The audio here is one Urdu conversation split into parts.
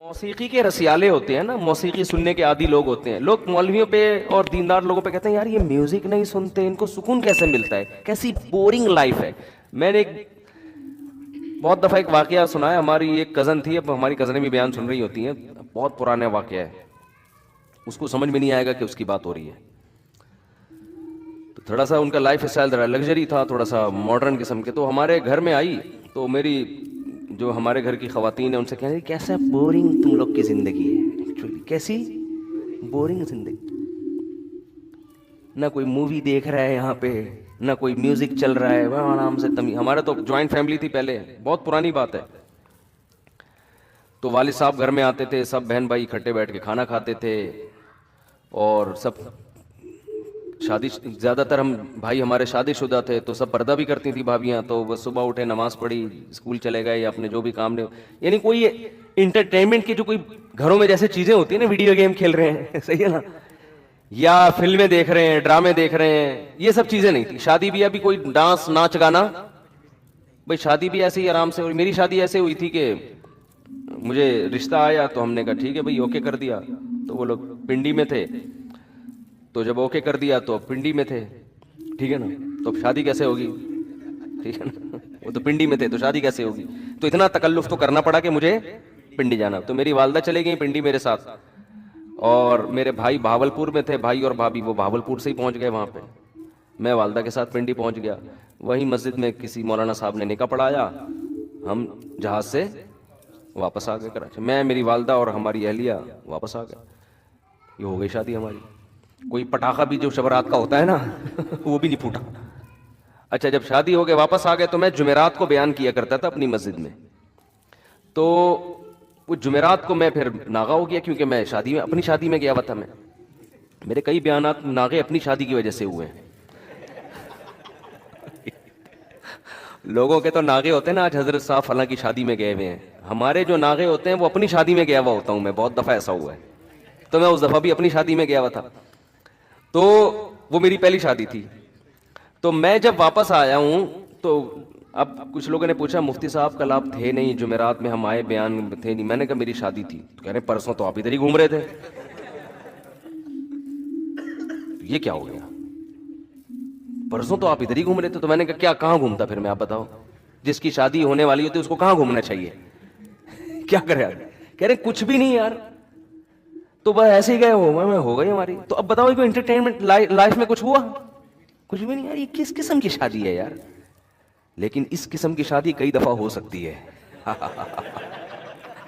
موسیقی کے رسیالے ہوتے ہیں نا, موسیقی سننے کے عادی لوگ ہوتے ہیں. لوگ مولویوں پہ اور دیندار لوگوں پہ کہتے ہیں یار یہ میوزک نہیں سنتے, ان کو سکون کیسے ملتا ہے, کیسی بورنگ لائف ہے. میں نے بہت دفعہ ایک واقعہ سنا ہے. ہماری ایک کزن تھی, اب ہماری کزنیں بھی بیان سن رہی ہوتی ہیں, بہت پرانا واقعہ ہے, اس کو سمجھ میں نہیں آئے گا کہ اس کی بات ہو رہی ہے. تو تھوڑا سا ان کا لائف اسٹائل ذرا لگژری تھا, تھوڑا سا ماڈرن قسم کے. تو ہمارے گھر میں آئی تو میری جو ہمارے گھر کی خواتین ہیں ان سے کہنے کیسا بورنگ تم لوگ کی زندگی ہے, ایکچولی کیسی بورنگ زندگی, نہ کوئی مووی دیکھ رہا ہے یہاں پہ, نہ کوئی میوزک چل رہا ہے, وہاں آرام سے ہمارا تو جوائنٹ فیملی تھی پہلے, بہت پرانی بات ہے. تو والد صاحب گھر میں آتے تھے, سب بہن بھائی اکٹھے بیٹھ کے کھانا کھاتے تھے, اور سب شادی, زیادہ تر ہم بھائی ہمارے شادی شدہ تھے, تو سب پردہ بھی کرتی تھی بھابیاں. تو بس صبح اٹھے, نماز پڑھی, اسکول چلے گئے یا اپنے جو بھی کام نے, یعنی کوئی انٹرٹینمنٹ کی جو کوئی گھروں میں جیسے چیزیں ہوتی ہیں نا, ویڈیو گیم کھیل رہے ہیں, صحیح ہے نا, یا فلمیں دیکھ رہے ہیں, ڈرامے دیکھ رہے ہیں, یہ سب چیزیں نہیں تھی. شادی بھی ابھی کوئی ڈانس ناچ گانا, بھائی شادی بھی ایسے ہی آرام سے. میری شادی ایسے ہوئی تھی کہ مجھے رشتہ آیا تو ہم نے کہا ٹھیک ہے بھائی, اوکے کر دیا. تو وہ لوگ پنڈی میں تھے, تو جب اوکے کر دیا تو پنڈی میں تھے, ٹھیک ہے نا, تو اب شادی کیسے ہوگی, ٹھیک ہے نا, وہ تو پنڈی میں تھے تو شادی کیسے ہوگی. تو اتنا تکلف تو کرنا پڑا کہ مجھے پنڈی جانا. تو میری والدہ چلے گئی پنڈی میرے ساتھ, اور میرے بھائی بھاولپور میں تھے, بھائی اور بھابھی وہ بھاولپور سے ہی پہنچ گئے وہاں پہ. میں والدہ کے ساتھ پنڈی پہنچ گیا. وہیں مسجد میں کسی مولانا صاحب نے نکاح پڑھایا, ہم جہاز سے واپس آ گئے کراچی. میں, میری والدہ اور ہماری اہلیہ واپس آ گئے. یہ ہو گئی شادی ہماری. کوئی پٹاخہ بھی جو شبرات کا ہوتا ہے نا وہ بھی نہیں پھوٹا. اچھا, جب شادی ہو گئے واپس آ گئے, تو میں جمعرات کو بیان کیا کرتا تھا اپنی مسجد میں. تو وہ جمعرات کو میں پھر ناغا ہو گیا, کیونکہ میں شادی میں, اپنی شادی میں گیا ہوا تھا. میں, میرے کئی بیانات ناغے اپنی شادی کی وجہ سے ہوئے ہیں. لوگوں کے تو ناغے ہوتے ہیں نا, آج حضرت صاحب فلاں کی شادی میں گئے ہوئے ہیں. ہمارے جو ناغے ہوتے ہیں وہ اپنی شادی میں گیا ہوا ہوتا ہوں میں, بہت دفعہ ایسا ہوا ہے. تو میں اس دفعہ بھی اپنی شادی میں گیا ہوا تھا. تو وہ میری پہلی شادی تھی. تو میں جب واپس آیا ہوں, تو اب کچھ لوگوں نے پوچھا مفتی صاحب کل آپ تھے نہیں جمعرات میں, ہم آئے بیان تھے نہیں. میں نے کہا میری شادی تھی. تو کہہ رہے پرسوں تو آپ ادھر ہی گھوم رہے تھے. یہ کیا ہو گیا, پرسوں تو آپ ادھر ہی گھوم رہے تھے. تو میں نے کہا کیا, کہاں گھومتا پھر میں, آپ بتاؤ. جس کی شادی ہونے والی ہوتی ہے اس کو کہاں گھومنا چاہیے, کیا کرے یار. کہہ رہے کچھ بھی نہیں یار, تو بس ایسے ہی گئے ہو گئی ہماری. تو اب بتاؤ کوئی انٹرٹینمنٹ لائف میں کچھ ہوا, کچھ بھی نہیں یار. یہ کس قسم کی شادی ہے یار. لیکن اس قسم کی شادی کئی دفعہ ہو سکتی ہے.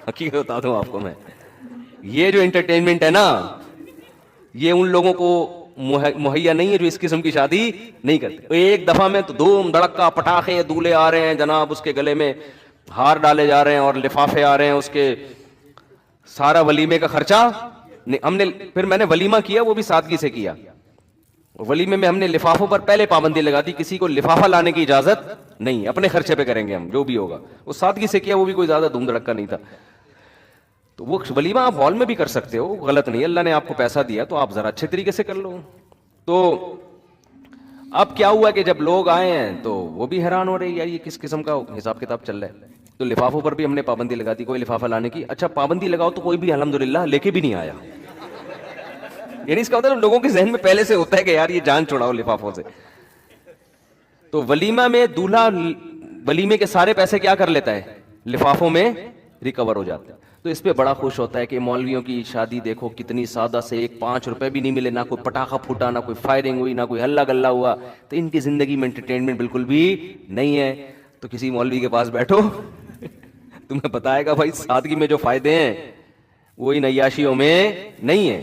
حقیقت بتا دوں آپ کو میں, یہ جو انٹرٹینمنٹ ہے نا, یہ ان لوگوں کو مہیا نہیں ہے جو اس قسم کی شادی نہیں کرتے. ایک دفعہ میں تو دھوم دھڑکا, پٹاخے, دولے آ رہے ہیں جناب, اس کے گلے میں ہار ڈالے جا رہے ہیں اور لفافے آ رہے ہیں اس کے, سارا ولیمے کا خرچہ ہم نے. پھر میں نے ولیمہ کیا, وہ بھی سادگی سے کیا. ولیمے میں ہم نے لفافوں پر پہلے پابندی لگا دی, کسی کو لفافہ لانے کی اجازت نہیں, اپنے خرچے پہ کریں گے ہم جو بھی ہوگا. وہ سادگی سے کیا, وہ بھی کوئی زیادہ دھوم دھڑکا نہیں تھا. تو وہ ولیمہ آپ ہال میں بھی کر سکتے ہو, غلط نہیں. اللہ نے آپ کو پیسہ دیا تو آپ ذرا اچھے طریقے سے کر لو. تو اب کیا ہوا کہ جب لوگ آئے ہیں تو وہ بھی حیران ہو رہے یار یہ کس قسم کا حساب کتاب چل رہا ہے. تو لفافوں پر بھی ہم نے پابندی لگا دی, کوئی لفافہ لانے کی. اچھا پابندی لگاؤ تو کوئی بھی الحمدللہ لے کے بھی نہیں آیا. یعنی اس کا مطلب لوگوں کے ذہن میں پہلے سے ہوتا ہے کہ یار یہ جان چھڑاؤ لفافوں سے. تو ولیمہ میں دولہا ولیمے کے سارے پیسے کیا کر لیتا ہے, لفافوں میں ریکور ہو جاتے ہیں. تو اس پہ بڑا خوش ہوتا ہے کہ مولویوں کی شادی دیکھو کتنی سادہ سے, ایک 5 روپے بھی نہیں ملے, نہ کوئی پٹاخہ پھوٹا, نہ کوئی فائرنگ ہوئی, نہ کوئی ہلا گلا ہوا. تو ان کی زندگی میں انٹرٹینمنٹ بالکل بھی نہیں ہے. تو کسی مولوی کے پاس بیٹھو, تمہیں بتائے گا بھائی سادگی میں جو فائدے ہیں وہ ان عیاشیوں میں نہیں ہے.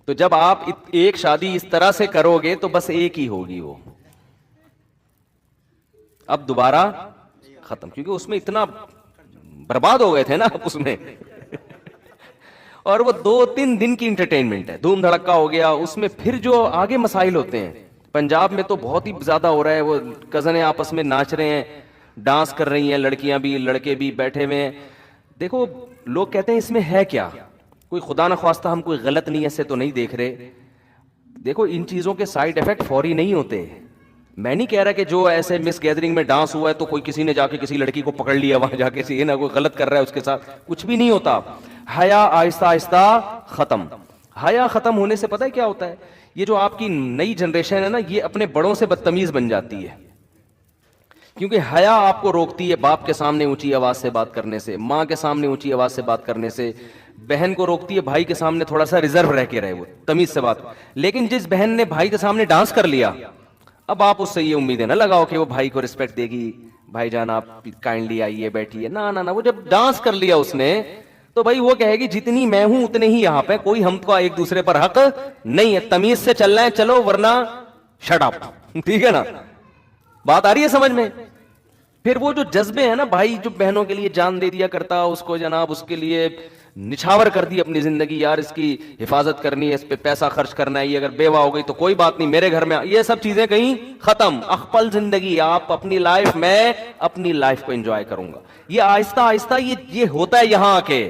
تو جب آپ ایک شادی اس طرح سے کرو گے تو بس ایک ہی ہوگی, وہ اب دوبارہ ختم, کیونکہ اس میں اتنا برباد ہو گئے تھے نا اس میں. اور وہ 2-3 دن کی انٹرٹینمنٹ ہے, دھوم دھڑکا ہو گیا. اس میں پھر جو آگے مسائل ہوتے ہیں, پنجاب میں تو بہت ہی زیادہ ہو رہا ہے. وہ کزنیں آپس میں ناچ رہے ہیں, ڈانس کر رہی ہیں, لڑکیاں بھی لڑکے بھی بیٹھے ہوئے ہیں. دیکھو لوگ کہتے ہیں اس میں ہے کیا, کوئی خدا نخواستہ ہم کوئی غلط نیت سے تو نہیں دیکھ رہے. دیکھو ان چیزوں کے سائیڈ ایفیکٹ فوری نہیں ہوتے. میں نہیں کہہ رہا کہ جو ایسے مس گیدرنگ میں ڈانس ہوا ہے تو کوئی کسی نے جا کے کسی لڑکی کو پکڑ لیا وہاں جا کے, یہ نہ کوئی غلط کر رہا ہے اس کے ساتھ, کچھ بھی نہیں ہوتا. حیا آہستہ آہستہ ختم. حیا ختم ہونے سے پتہ ہے کیا ہوتا ہے؟ یہ جو آپ کی نئی جنریشن ہے نا, یہ اپنے بڑوں سے بدتمیز بن جاتی ہے, کیونکہ حیا آپ کو روکتی ہے باپ کے سامنے اونچی آواز سے بات کرنے سے, ماں کے سامنے اونچی آواز سے بات کرنے سے, بہن کو روکتی ہے بھائی کے سامنے تھوڑا سا ریزرو رہ کے رہے, وہ تمیز سے بات. لیکن جس بہن نے بھائی کے سامنے ڈانس کر لیا, اب آپ اس سے یہ امیدیں نہ لگاؤ کہ وہ بھائی کو رسپیکٹ دے گی, بھائی جان آپ کائنڈلی آئیے بیٹھیے, نہ, وہ جب ڈانس کر لیا اس نے تو بھائی وہ کہے گی جتنی میں ہوں اتنے ہی یہاں پہ, کوئی ہم کو ایک دوسرے پر حق نہیں ہے, تمیز سے چلنا ہے چلو ورنہ شٹ اپ. ٹھیک ہے نا, بات آ رہی ہے سمجھ میں؟ پھر وہ جو جذبے ہیں نا, بھائی جو بہنوں کے لیے جان دے دیا کرتا, اس کو جناب اس کے لیے نچھاور کر دی اپنی زندگی, یار اس کی حفاظت کرنی ہے, اس پہ پیسہ خرچ کرنا ہے, یہ اگر بیوہ ہو گئی تو کوئی بات نہیں میرے گھر میں, یہ سب چیزیں کہیں ختم. اخپل زندگی, آپ اپنی لائف, میں اپنی لائف کو انجوائے کروں گا. یہ آہستہ آہستہ یہ ہوتا ہے یہاں آ کے.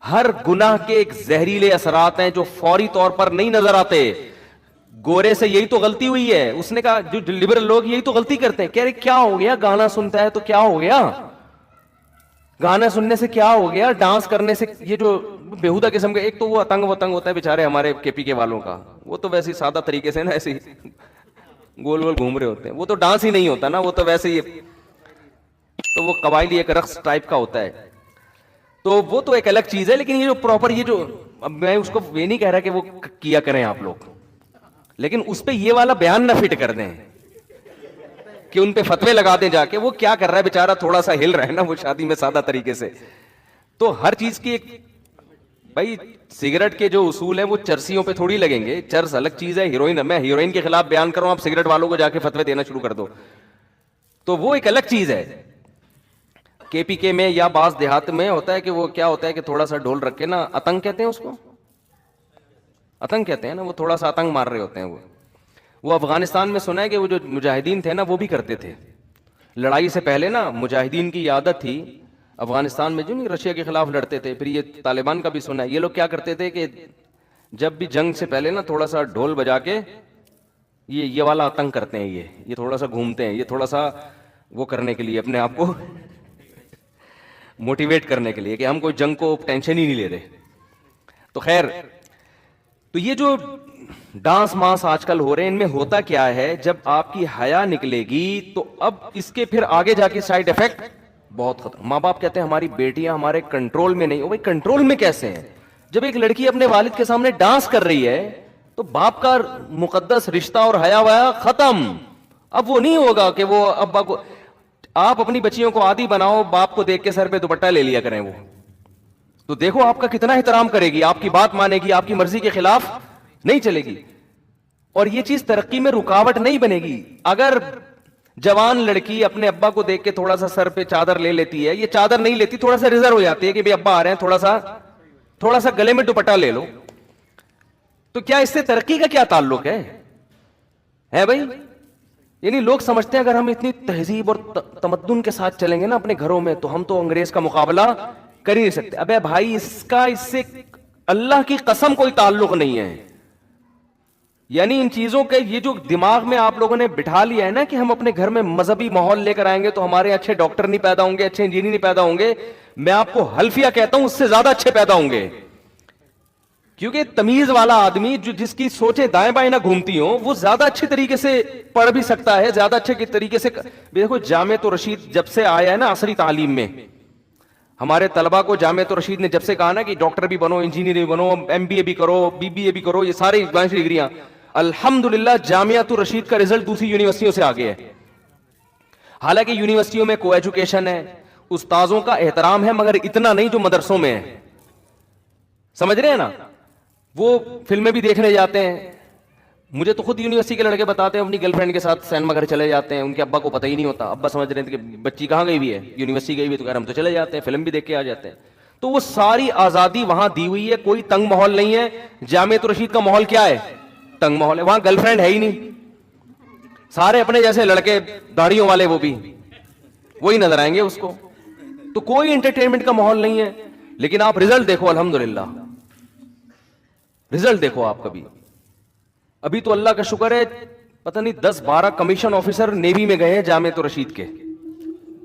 ہر گناہ کے ایک زہریلے اثرات ہیں جو فوری طور پر نہیں نظر آتے. گورے سے یہی تو غلطی ہوئی ہے, اس نے کہا جو لبرل لوگ یہی تو غلطی کرتے ہیں, کہہ رہے کیا ہو گیا گانا سنتا ہے تو کیا ہو گیا, گانا سننے سے کیا ہو گیا, ڈانس کرنے سے, یہ جو بےہودہ قسم کے, ایک تو وہ اتنگ وتنگ ہوتا ہے بیچارے ہمارے کے پی کے والوں کا, وہ تو ویسے سادہ طریقے سے نا ایسے گول گول گھوم رہے ہوتے ہیں, وہ تو ڈانس ہی نہیں ہوتا نا, وہ تو ویسے ہی, تو وہ قبائلی ایک رقص ٹائپ کا ہوتا ہے, تو وہ تو ایک الگ چیز ہے. لیکن یہ جو پراپر, یہ جو, اب میں اس کو یہ نہیں کہہ رہا کہ وہ کیا کریں آپ لوگ, لیکن اس پہ یہ والا بیان نہ فٹ کر دیں کہ ان پہ فتوے لگا دیں جا کے, وہ کیا کر رہا ہے بیچارہ, تھوڑا سا ہل رہا ہے نا وہ شادی میں سادہ طریقے سے. تو ہر چیز کی ایک, بھائی سگریٹ کے جو اصول ہیں وہ چرسیوں پہ تھوڑی لگیں گے, چرس الگ چیز ہے, ہیروئن, میں ہیروئن کے خلاف بیان کروں, آپ سگریٹ والوں کو جا کے فتوے دینا شروع کر دو, تو وہ ایک الگ چیز ہے. کے پی کے میں یا بعض دیہات میں ہوتا ہے کہ وہ کیا ہوتا ہے کہ تھوڑا سا ڈھول رکھ کے نا, اتنگ کہتے ہیں اس کو, اتنگ کہتے ہیں نا, وہ تھوڑا سا اتنگ مار رہے ہوتے ہیں. وہ افغانستان میں سنا ہے کہ وہ جو مجاہدین تھے نا وہ بھی کرتے تھے, لڑائی سے پہلے نا مجاہدین کی عادت تھی افغانستان میں, جو نہیں رشیا کے خلاف لڑتے تھے, پھر یہ طالبان کا بھی سنا ہے, یہ لوگ کیا کرتے تھے کہ جب بھی جنگ سے پہلے نا تھوڑا سا ڈھول بجا کے یہ والا اتنگ کرتے ہیں, یہ تھوڑا سا گھومتے ہیں, یہ تھوڑا سا وہ کرنے کے لیے, اپنے آپ کو موٹیویٹ کرنے کے لیے کہ ہم کوئی جنگ کو ٹینشن ہی نہیں لے رہے. تو خیر, تو یہ جو ڈانس مانس آج کل ہو رہے ہیں, ان میں ہوتا کیا ہے, جب آپ کی حیا نکلے گی تو اب اس کے پھر آگے جا کے سائیڈ افیکٹ بہت خطرہ. ماں باپ کہتے ہیں ہماری بیٹیاں ہمارے کنٹرول میں نہیں. بھائی کنٹرول میں کیسے ہیں؟ جب ایک لڑکی اپنے والد کے سامنے ڈانس کر رہی ہے تو باپ کا مقدس رشتہ اور حیا ویا ختم. اب وہ نہیں ہوگا کہ وہ ابا کو, آپ اپنی بچیوں کو عادی بناؤ باپ کو دیکھ کے سر پہ دوپٹہ لے لیا کریں, وہ تو دیکھو آپ کا کتنا احترام کرے گی, آپ کی بات مانے گی, آپ کی مرضی کے خلاف نہیں چلے گی. اور یہ چیز ترقی میں رکاوٹ نہیں بنے گی. اگر جوان لڑکی اپنے ابا کو دیکھ کے تھوڑا سا سر پہ چادر لے لیتی ہے, یہ چادر نہیں لیتی, تھوڑا سا ریزرو ہو جاتی ہے کہ بھئی ابا آ رہے ہیں, تھوڑا سا گلے میں دوپٹہ لے لو, تو کیا اس سے ترقی کا کیا تعلق ہے بھائی؟ یعنی لوگ سمجھتے ہیں اگر ہم اتنی تہذیب اور تمدن کے ساتھ چلیں گے نا اپنے گھروں میں تو ہم تو انگریز کا مقابلہ کر ہی نہیں سکتے. ابے بھائی اس سے اللہ کی قسم کوئی تعلق نہیں ہے. یعنی ان چیزوں کے, یہ جو دماغ میں آپ لوگوں نے بٹھا لیا ہے نا کہ ہم اپنے گھر میں مذہبی ماحول لے کر آئیں گے تو ہمارے اچھے ڈاکٹر نہیں پیدا ہوں گے, اچھے انجینئر نہیں پیدا ہوں گے, میں آپ کو حلفیہ کہتا ہوں اس سے زیادہ اچھے پیدا ہوں گے. کیونکہ تمیز والا آدمی جو جس کی سوچیں دائیں بائیں نہ گھومتی ہوں وہ زیادہ اچھے طریقے سے پڑھ بھی سکتا ہے, زیادہ اچھے طریقے سے. دیکھو جامعۃ الرشید جب سے آیا ہے نا عصری تعلیم میں, ہمارے طلبہ کو جامعۃ الرشید نے جب سے کہا نا کہ ڈاکٹر بھی بنو, انجینئر بھی بنو, ایم بی اے بھی کرو, بی بی اے بھی کرو, یہ ساری ڈگریاں, الحمدللہ جامعۃ الرشید کا رزلٹ دوسری یونیورسٹیوں سے آگے ہے. حالانکہ یونیورسٹیوں میں کو ایجوکیشن ہے, استاذوں کا احترام ہے, مگر اتنا نہیں جو مدرسوں میں ہے. سمجھ رہے ہیں نا؟ وہ فلمیں بھی دیکھنے جاتے ہیں. مجھے تو خود یونیورسٹی کے لڑکے بتاتے ہیں اپنی گرل فرینڈ کے ساتھ سینما گھر چلے جاتے ہیں, ان کے ابا کو پتہ ہی نہیں ہوتا, ابا سمجھ رہے ہیں کہ بچی کہاں گئی ہوئی ہے, یونیورسٹی گئی ہوئی, تو ہم تو چلے جاتے ہیں فلم بھی دیکھ کے آ جاتے ہیں. تو وہ ساری آزادی وہاں دی ہوئی ہے, کوئی تنگ ماحول نہیں ہے. جامعۃ الرشید کا ماحول کیا ہے؟ تنگ ماحول ہے. وہاں گرل فرینڈ ہے ہی نہیں, سارے اپنے جیسے لڑکے داڑھیوں والے, وہ بھی وہی نظر آئیں گے اس کو. تو کوئی انٹرٹینمنٹ کا ماحول نہیں ہے. لیکن آپ رزلٹ دیکھو, الحمدللہ رزلٹ دیکھو آپ کبھی. ابھی تو اللہ کا شکر ہے پتہ نہیں 10-12 کمیشن آفیسر نیوی میں گئے ہیں جامعۃ الرشید کے,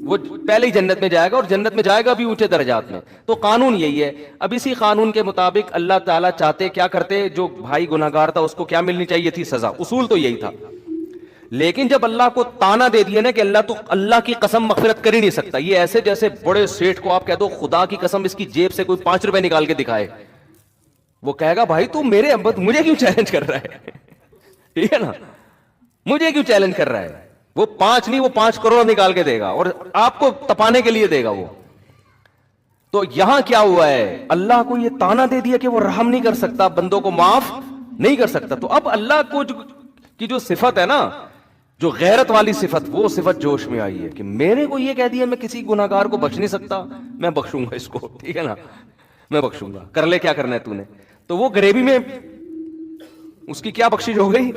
وہ پہلے ہی جنت میں جائے گا، اور جنت میں جائے گا بھی اونچے درجات میں. تو قانون یہی ہے. اب اسی قانون کے مطابق اللہ تعالیٰ چاہتے کیا کرتے، جو بھائی گناہگار تھا اس کو کیا ملنی چاہیے تھی؟ سزا. اصول تو یہی تھا. لیکن جب اللہ کو تانا دے دیا نا کہ اللہ تو اللہ کی قسم مغفرت کر ہی نہیں سکتا، یہ ایسے جیسے بڑے سیٹھ کو آپ کہہ دو خدا کی قسم اس کی جیب سے کوئی 5 روپے نکال کے دکھائے، وہ کہے گا بھائی تو میرے مجھے کیوں چیلنج کر رہا ہے؟ ٹھیک ہے نا، مجھے کیوں چیلنج کر رہا ہے؟ وہ 5 نہیں، وہ 5 کروڑ نکال کے دے گا، اور آپ کو تپانے کے لیے دے گا وہ. تو یہاں کیا ہوا ہے، اللہ کو یہ تانا دے دیا کہ وہ رحم نہیں کر سکتا، بندوں کو معاف نہیں کر سکتا. تو اب اللہ کو کی جو صفت ہے نا، جو غیرت والی صفت، وہ صفت جوش میں آئی ہے کہ میرے کو یہ کہہ دیا میں کسی گناہگار کو بخش نہیں سکتا، میں بخشوں گا اس کو. ٹھیک ہے نا، میں بخشوں گا، کر لے کیا کرنا ہے تو نے. تو وہ غریبی میں اس کی کیا بخشش ہو گئی؟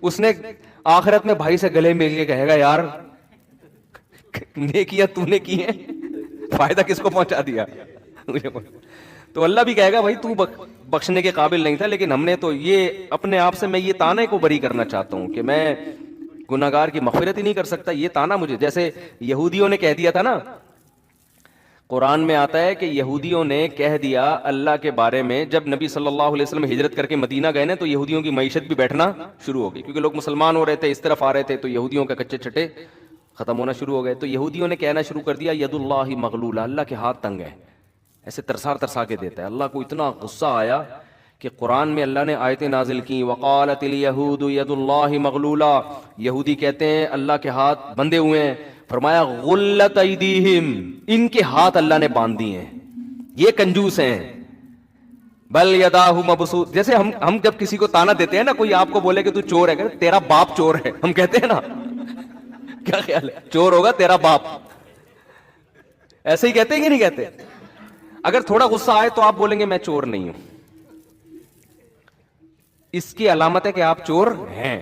اس نے آخرت میں بھائی سے گلے مل کے کہے گا یار نیکیاں تو نے کی ہیں، فائدہ کس کو پہنچا دیا؟ تو اللہ بھی کہے گا بھائی تو بخشنے کے قابل نہیں تھا، لیکن ہم نے تو یہ اپنے آپ سے، میں یہ تانے کو بری کرنا چاہتا ہوں کہ میں گناہگار کی مغفرت ہی نہیں کر سکتا. یہ تانا مجھے، جیسے یہودیوں نے کہہ دیا تھا نا، قرآن میں آتا ہے کہ یہودیوں نے کہہ دیا اللہ کے بارے میں، جب نبی صلی اللہ علیہ وسلم ہجرت کر کے مدینہ گئے نا، تو یہودیوں کی معیشت بھی بیٹھنا شروع ہو گئی، کیونکہ لوگ مسلمان ہو رہے تھے، اس طرف آ رہے تھے، تو یہودیوں کے کچے چھٹے ختم ہونا شروع ہو گئے. تو یہودیوں نے کہنا شروع کر دیا ید اللہ مغلولہ، اللہ کے ہاتھ تنگ ہے، ایسے ترسا کے دیتا ہے. اللہ کو اتنا غصہ آیا کہ قرآن میں اللہ نے آیتیں نازل کی، وقالت الیہود ید اللہ مغلولہ، یہودی کہتے ہیں اللہ کے ہاتھ بندھے ہوئے ہیں. فرمایا غلت ایدیہم، ان کے ہاتھ اللہ نے باندھ دیے ہیں، یہ کنجوس ہیں. بل یداہ مبسوط، جیسے ہم جب کسی کو تانا دیتے ہیں نا، کوئی آپ کو بولے کہ تو چور ہے، کہ تیرا باپ چور ہے، ہم کہتے ہیں نا، کیا خیال ہے؟ چور ہوگا تیرا باپ، ایسے ہی کہتے ہیں کہ نہیں کہتے؟ اگر تھوڑا غصہ آئے تو آپ بولیں گے میں چور نہیں ہوں، اس کی علامت ہے کہ آپ چور ہیں.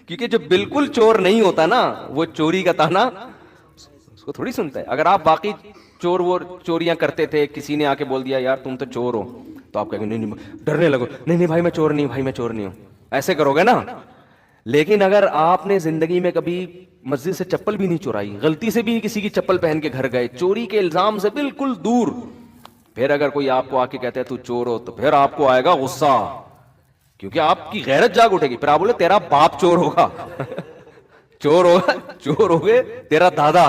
کیونکہ جو بالکل چور نہیں ہوتا نا، وہ چوری کا تانا اس کو تھوڑی سنتا ہے. اگر آپ باقی چور وہ چوریاں کرتے تھے، کسی نے آ کے بول دیا یار تم تو چور ہو، تو آپ کہیں گے نہیں ڈرنے لگو، نہیں بھائی میں چور نہیں ہوں، بھائی میں چور نہیں ہوں، ایسے کرو گے نا. لیکن اگر آپ نے زندگی میں کبھی مسجد سے چپل بھی نہیں چورائی، غلطی سے بھی کسی کی چپل پہن کے گھر گئے، چوری کے الزام سے بالکل دور، پھر اگر کوئی آپ کو آ کے کہتا ہے تو چور ہو، تو پھر آپ کو آئے گا غصہ، کیونکہ آپ کی غیرت جاگ اٹھے گی. پھر آپ بولے تیرا باپ چور ہوگا، چور ہوگا، چور ہو گئے، تیرا دادا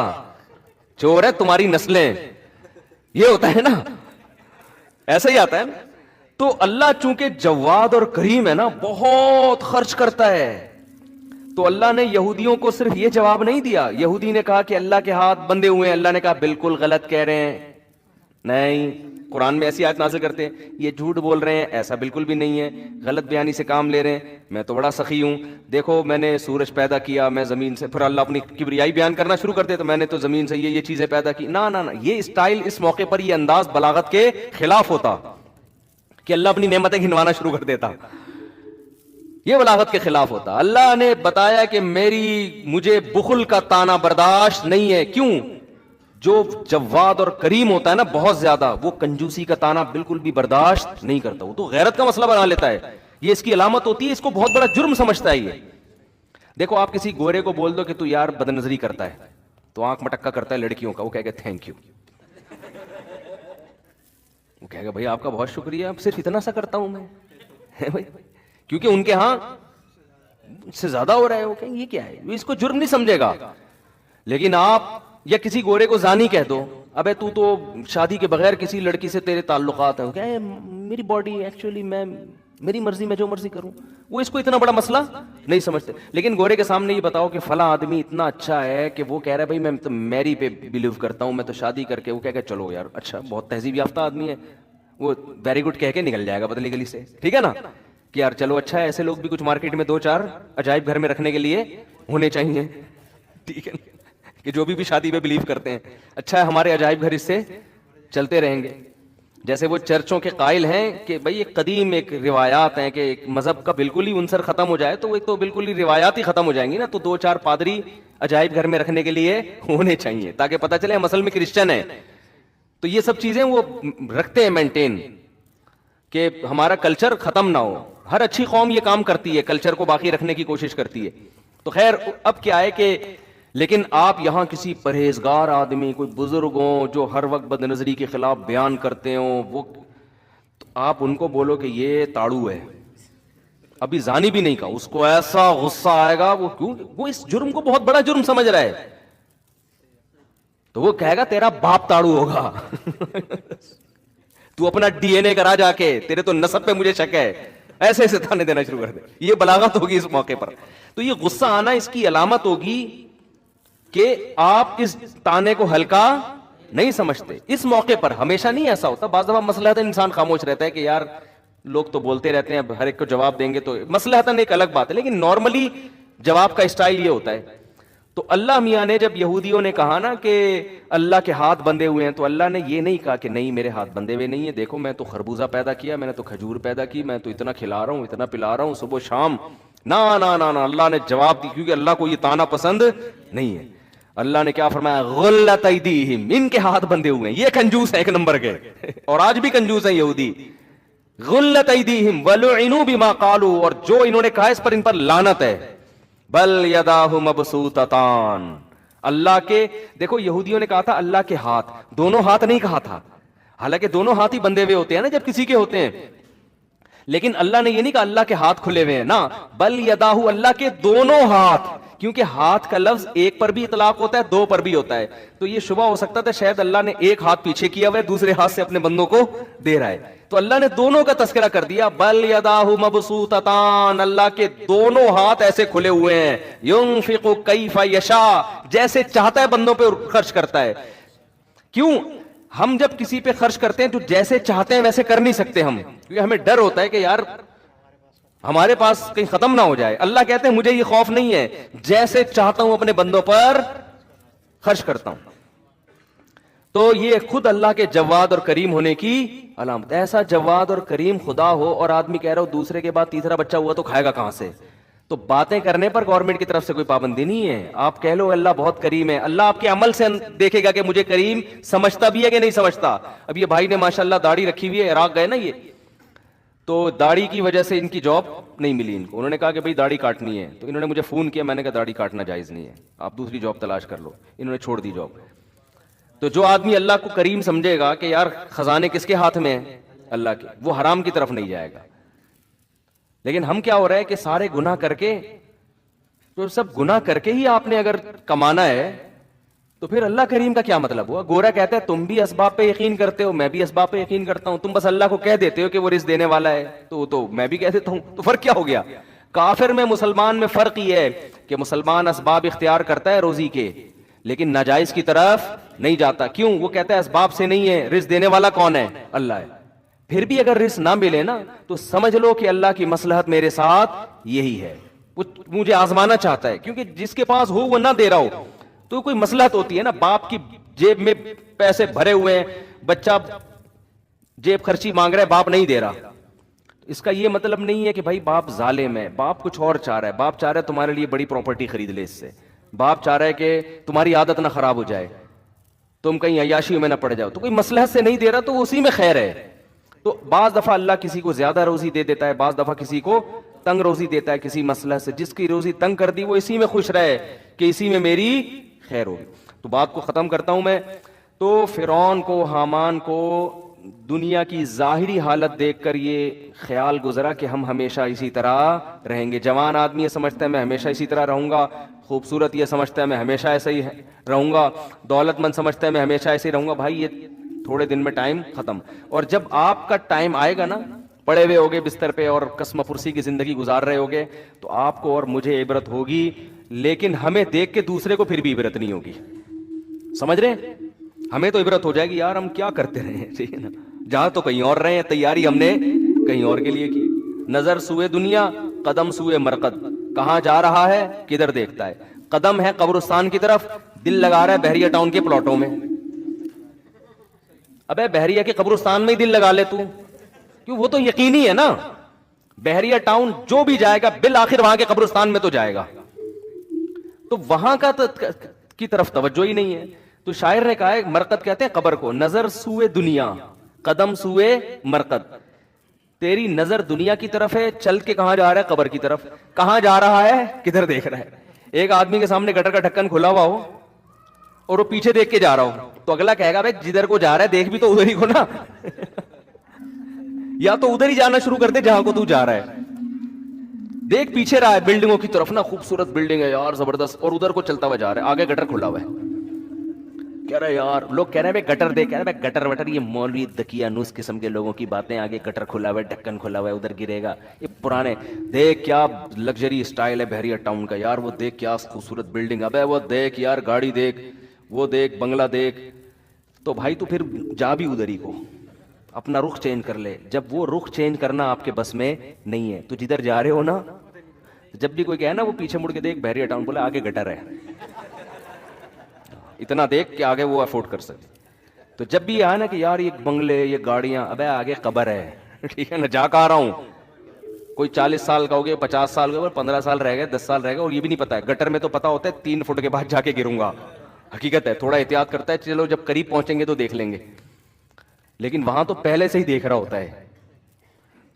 چور ہے، تمہاری نسلیں، یہ ہوتا ہے نا، ایسا ہی آتا ہے نا. تو اللہ چونکہ جواد اور کریم ہے نا، بہت خرچ کرتا ہے. تو اللہ نے یہودیوں کو صرف یہ جواب نہیں دیا. یہودی نے کہا کہ اللہ کے ہاتھ بندھے ہوئے ہیں، اللہ نے کہا بالکل غلط کہہ رہے ہیں، نہیں، قرآن میں ایسی آیت نازل کرتے ہیں یہ جھوٹ بول رہے ہیں، ایسا بالکل بھی نہیں ہے، غلط بیانی سے کام لے رہے ہیں، میں تو بڑا سخی ہوں، دیکھو میں نے سورج پیدا کیا، میں زمین سے، پھر اللہ اپنی کبریائی بیان کرنا شروع کرتے تو میں نے تو زمین سے یہ چیزیں پیدا کی. نہ یہ اسٹائل، اس موقع پر یہ انداز بلاغت کے خلاف ہوتا کہ اللہ اپنی نعمتیں گنوانا شروع کر دیتا، یہ بلاغت کے خلاف ہوتا. اللہ نے بتایا کہ مجھے بخل کا تانا برداشت نہیں ہے. کیوں؟ جو جواد اور کریم ہوتا ہے نا بہت زیادہ، وہ کنجوسی کا تانا بالکل بھی برداشت نہیں کرتا، وہ تو غیرت کا مسئلہ بنا لیتا ہے، یہ اس کی علامت ہوتی ہے، اس کو بہت بڑا جرم سمجھتا ہے. یہ دیکھو آپ کسی گورے کو بول دو کہ تو یار بد نظری کرتا ہے، تو آنکھ مٹکا کرتا ہے لڑکیوں کا، وہ کہے گا تھینک یو، وہ کہے گا بھائی آپ کا بہت شکریہ، اب صرف اتنا سا کرتا ہوں میں بھائی، کیونکہ ان کے ہاں سے زیادہ ہو رہا ہے، وہ کہیں یہ کیا ہے، اس کو جرم نہیں سمجھے گا. لیکن آپ یا کسی گورے کو زانی کہہ دو، ابے تو شادی کے بغیر کسی لڑکی سے تیرے تعلقات ہیں، کہ میری باڈی ایکچولی میری مرضی، میں جو مرضی کروں، وہ اس کو اتنا بڑا مسئلہ نہیں سمجھتے. لیکن گورے کے سامنے یہ بتاؤ کہ فلاں آدمی اتنا اچھا ہے کہ وہ کہہ رہا ہے بھائی میں تو میری پہ بلیو کرتا ہوں، میں تو شادی کر کے، وہ کہہ کہ چلو یار اچھا بہت تہذیب یافتہ آدمی ہے، وہ ویری گڈ کہہ کے نکل جائے گا بدلی گلی سے، ٹھیک ہے نا، کہ یار چلو اچھا ہے، ایسے لوگ بھی کچھ مارکیٹ میں 2-4 عجائب گھر میں رکھنے کے لیے ہونے چاہیے، ٹھیک ہے، کہ جو بھی شادی پہ بلیو کرتے ہیں، اچھا ہے ہمارے عجائب گھر اس سے چلتے رہیں گے. جیسے وہ چرچوں کے قائل ہیں کہ بھئی ایک قدیم ایک روایات ہیں کہ ایک مذہب کا بالکل ہی عنصر ختم ہو جائے تو ایک تو بالکل ہی روایات ہی ختم ہو جائیں گی نا، تو 2-4 پادری عجائب گھر میں رکھنے کے لیے ہونے چاہیے تاکہ پتہ چلے ہم اصل میں کرسچن ہیں. تو یہ سب چیزیں وہ رکھتے ہیں مینٹین، کہ ہمارا کلچر ختم نہ ہو. ہر اچھی قوم یہ کام کرتی ہے، کلچر کو باقی رکھنے کی کوشش کرتی ہے. تو خیر اب کیا ہے کہ لیکن آپ یہاں کسی پرہیزگار آدمی، کوئی بزرگ ہوں جو ہر وقت بد نظری کے خلاف بیان کرتے ہوں، وہ تو آپ ان کو بولو کہ یہ تاڑو ہے، ابھی زانی بھی نہیں کہا، اس کو ایسا غصہ آئے گا، وہ کیوں، وہ اس جرم کو بہت بڑا جرم سمجھ رہا ہے، تو وہ کہے گا تیرا باپ تاڑو ہوگا تو اپنا ڈی این اے کرا جا کے، تیرے تو نسب پہ مجھے شک ہے، ایسے ایسے تانے دینا شروع کر دے. یہ بلاغت ہوگی اس موقع پر. تو یہ غصہ آنا اس کی علامت ہوگی کہ آپ اس تانے کو ہلکا نہیں سمجھتے. اس موقع پر ہمیشہ نہیں ایسا ہوتا، بعض دفعہ مصلحتاً انسان خاموش رہتا ہے کہ یار لوگ تو بولتے رہتے ہیں، اب ہر ایک کو جواب دیں گے تو مصلحتاً ایک الگ بات ہے، لیکن نارملی جواب کا اسٹائل یہ ہوتا ہے. تو اللہ میاں نے جب یہودیوں نے کہا نا کہ اللہ کے ہاتھ بندھے ہوئے ہیں، تو اللہ نے یہ نہیں کہا کہ نہیں میرے ہاتھ بندھے ہوئے نہیں ہیں، دیکھو میں تو خربوزہ پیدا کیا، میں نے تو کھجور پیدا کی، میں تو اتنا کھلا رہا ہوں، اتنا پلا رہا ہوں صبح شام. نا نا نا نا، اللہ نے جواب دی، کیونکہ اللہ کو یہ تانا پسند نہیں ہے. اللہ نے کیا فرمایا؟ غلت ایدیہم، ان کے ہاتھ بندھے ہوئے ہیں. یہ کنجوس ہے ایک نمبر کے، اور آج بھی کنجوس ہیں یہودی. غلت ایدیہم ولعنوا بما قالوا، اور جو انہوں نے کہا اس پر ان پر لعنت ہے. بل یداہ مبسوطتان، اللہ کے، دیکھو یہودیوں نے کہا تھا اللہ کے ہاتھ، دونوں ہاتھ نہیں کہا تھا، حالانکہ دونوں ہاتھ ہی بندھے ہوئے ہوتے ہیں نا جب کسی کے ہوتے ہیں، لیکن اللہ نے یہ نہیں کہا اللہ کے ہاتھ کھلے ہوئے ہیں، نا بل یداہ، اللہ کے دونوں ہاتھ، کیونکہ ہاتھ کا لفظ ایک پر بھی اطلاق ہوتا ہے، دو پر بھی ہوتا ہے. تو یہ شبہ ہو سکتا تھا شاید اللہ نے ایک ہاتھ پیچھے کیا ہوا ہے، دوسرے ہاتھ سے اپنے بندوں کو دے رہا ہے. تو اللہ نے دونوں کا تذکرہ کر دیا. بل یداہ مبسوطتان، اللہ کے دونوں ہاتھ ایسے کھلے ہوئے ہیں. ينفق کیف یشاء، جیسے چاہتا ہے بندوں پہ خرچ کرتا ہے. کیوں؟ ہم جب کسی پہ خرچ کرتے ہیں تو جیسے چاہتے ہیں ویسے کر نہیں سکتے ہم، کیونکہ ہمیں ڈر ہوتا ہے کہ یار ہمارے پاس کہیں ختم نہ ہو جائے. اللہ کہتے ہیں مجھے یہ خوف نہیں ہے، جیسے چاہتا ہوں اپنے بندوں پر خرچ کرتا ہوں. تو یہ خود اللہ کے جواد اور کریم ہونے کی علامت. ایسا جواد اور کریم خدا ہو اور آدمی کہہ رہا ہو دوسرے کے بعد تیسرا بچہ ہوا تو کھائے گا کہاں سے؟ تو باتیں کرنے پر گورنمنٹ کی طرف سے کوئی پابندی نہیں ہے. آپ کہہ لو اللہ بہت کریم ہے، اللہ آپ کے عمل سے دیکھے گا کہ مجھے کریم سمجھتا بھی ہے کہ نہیں سمجھتا. اب یہ بھائی نے ماشاءاللہ داڑھی رکھی ہوئی ہے، عراق گئے نا یہ، تو داڑھی کی وجہ سے ان کی جاب نہیں ملی ان کو. انہوں نے کہا کہ بھائی داڑھی کاٹنی ہے، تو انہوں نے مجھے فون کیا، میں نے کہا داڑھی کاٹنا جائز نہیں ہے، آپ دوسری جاب تلاش کر لو. انہوں نے چھوڑ دی جاب. تو جو آدمی اللہ کو کریم سمجھے گا کہ یار خزانے کس کے ہاتھ میں ہیں؟ اللہ کے، وہ حرام کی طرف نہیں جائے گا. لیکن ہم کیا ہو رہا ہے کہ سارے گناہ کر کے، تو سب گناہ کر کے ہی آپ نے اگر کمانا ہے تو پھر اللہ کریم کا کیا مطلب ہوا؟ گورا کہتا ہے تم بھی اسباب پہ یقین کرتے ہو، میں بھی اسباب پہ یقین کرتا ہوں، تم بس اللہ کو کہہ دیتے ہو کہ وہ رزق دینے والا ہے، تو میں بھی کہہ دیتا ہوں، تو فرق کیا ہو گیا؟ کافر میں مسلمان میں فرق یہ ہے کہ مسلمان اسباب اختیار کرتا ہے روزی کے، لیکن ناجائز کی طرف نہیں جاتا. کیوں؟ وہ کہتا ہے اسباب سے نہیں ہے، رزق دینے والا کون ہے؟ اللہ ہے. پھر بھی اگر رزق نہ ملے نا تو سمجھ لو کہ اللہ کی مصلحت میرے ساتھ یہی ہے، وہ مجھے آزمانا چاہتا ہے. کیونکہ جس کے پاس ہو وہ نہ دے رہا ہو تو کوئی مصلحت ہوتی ہے نا. باپ کی جیب میں پیسے بھرے ہوئے ہیں، بچہ جیب خرچی مانگ رہا ہے، باپ نہیں دے رہا، اس کا یہ مطلب نہیں ہے کہ بھائی باپ ظالم ہے. باپ کچھ اور چاہ رہا ہے، باپ چاہ رہا ہے تمہارے لیے بڑی پراپرٹی خرید لے، اس سے باپ چاہ رہا ہے کہ تمہاری عادت نہ خراب ہو جائے، تم کہیں عیاشیوں میں نہ پڑ جاؤ. تو کوئی مصلحت سے نہیں دے رہا تو اسی میں خیر ہے. تو بعض دفعہ اللہ کسی کو زیادہ روزی دے دیتا ہے، بعض دفعہ کسی کو تنگ روزی دیتا ہے کسی مصلحت سے. جس کی روزی تنگ کر دی وہ اسی میں خوش رہے کہ اسی میں میری خیر ہوگی. تو بات کو ختم کرتا ہوں میں. تو فرعون کو، حامان کو دنیا کی ظاہری حالت دیکھ کر یہ خیال گزرا کہ ہم ہمیشہ اسی طرح رہیں گے. جوان آدمی یہ سمجھتا ہے میں ہمیشہ اسی طرح رہوں گا، خوبصورت یہ سمجھتا ہے میں ہمیشہ ایسا ہی رہوں گا، دولت مند سمجھتا ہے میں ہمیشہ ایسے ہی رہوں گا. بھائی یہ تھوڑے دن میں ٹائم ختم. اور جب آپ کا ٹائم آئے گا نا، پڑے ہوئے ہوگے بستر پہ اور قسم پرسی کی زندگی گزار رہے ہوگے، تو آپ کو اور مجھے عبرت ہوگی، لیکن ہمیں دیکھ کے دوسرے کو پھر بھی عبرت نہیں ہوگی. سمجھ رہے ہیں؟ ہمیں تو عبرت ہو جائے گی یار ہم کیا کرتے رہے ہیں، ٹھیک ہے نا، جہاں تو کہیں اور رہے ہیں، تیاری ہم نے کہیں اور کے لیے کی. نظر سوئے دنیا، قدم سوئے مرقد، کہاں جا رہا ہے کدھر دیکھتا ہے. قدم ہے قبرستان کی طرف، دل لگا رہا ہے بحریہ ٹاؤن کے پلاٹوں میں. ابے بحریہ کے قبرستان میں ہی دل لگا لے تو، کیوں؟ وہ تو یقینی ہے نا، بحریہ ٹاؤن جو بھی جائے گا بالآخر وہاں کے قبرستان میں تو جائے گا. تو وہاں کا کی طرف توجہ ہی نہیں ہے. تو شاعر نے کہا ہے، مرقد کہتے ہیں قبر کو، نظر سوئے دنیا قدم سوئے مرقد. تیری نظر دنیا کی طرف ہے، چل کے کہاں جا رہا ہے؟ قبر کی طرف. کہاں جا رہا ہے کدھر دیکھ رہا ہے. ایک آدمی کے سامنے گٹر کا ڈھکن کھلا ہوا ہو اور وہ پیچھے دیکھ کے جا رہا ہو تو اگلا کہے گا بھائی جدھر کو جا رہا ہے دیکھ بھی تو ادھر ہی کو نا یا تو ادھر ہی جانا شروع کر دے جہاں کو تو جا رہا ہے. دیکھ پیچھے رہا ہے بلڈنگوں کی طرف نا, خوبصورت بلڈنگ ہے یار زبردست, اور ادھر کو چلتا ہوا جا رہا ہے, آگے گٹر کھلا ہوا ہے. کہہ رہا ہے یار, لوگ کہہ رہے ہیں گٹر دیکھ, کہہ رہے ہیں گٹر وٹر یہ مولوی دکیانوس قسم کے لوگوں کی باتیں, آگے گٹر کھلا ہوا ہے, ڈھکن کھلا ہوا ہے, ادھر گرے گا. یہ پرانے دیکھ کیا لگژری اسٹائل ہے بحریہ ٹاؤن کا یار, وہ دیکھ کیا خوبصورت بلڈنگ, ابے وہ دیکھ یار گاڑی دیکھ, وہ دیکھ بنگلہ دیکھ. تو بھائی تو پھر جا بھی ادھر ہی کو, اپنا رخ چینج کر لے. جب وہ رخ چینج کرنا آپ کے بس میں نہیں ہے تو جدھر جا رہے ہو نا, جب بھی کوئی کہے نا وہ پیچھے مڑ کے دیکھ بحریہ ٹاؤن, بولے آگے گٹر ہے, اتنا دیکھ کہ آگے وہ افورڈ کر سکے. تو جب بھی آیا نا کہ یار یہ بنگلے یہ گاڑیاں, ابے آگے قبر ہے, ٹھیک ہے نا, جا کے آ رہا ہوں. کوئی 40 سال کا ہو گیا, 50 سال کا ہو گیا, 15 سال رہ گئے, 10 سال رہ گئے, اور یہ بھی نہیں پتا ہے. گٹر میں تو پتا ہوتا ہے 3 فٹ کے بعد جا کے گروں گا, حقیقت ہے, تھوڑا احتیاط کرتا ہے, چلو جب قریب پہنچیں گے تو دیکھ لیں گے, لیکن وہاں تو پہلے سے ہی دیکھ رہا ہوتا ہے.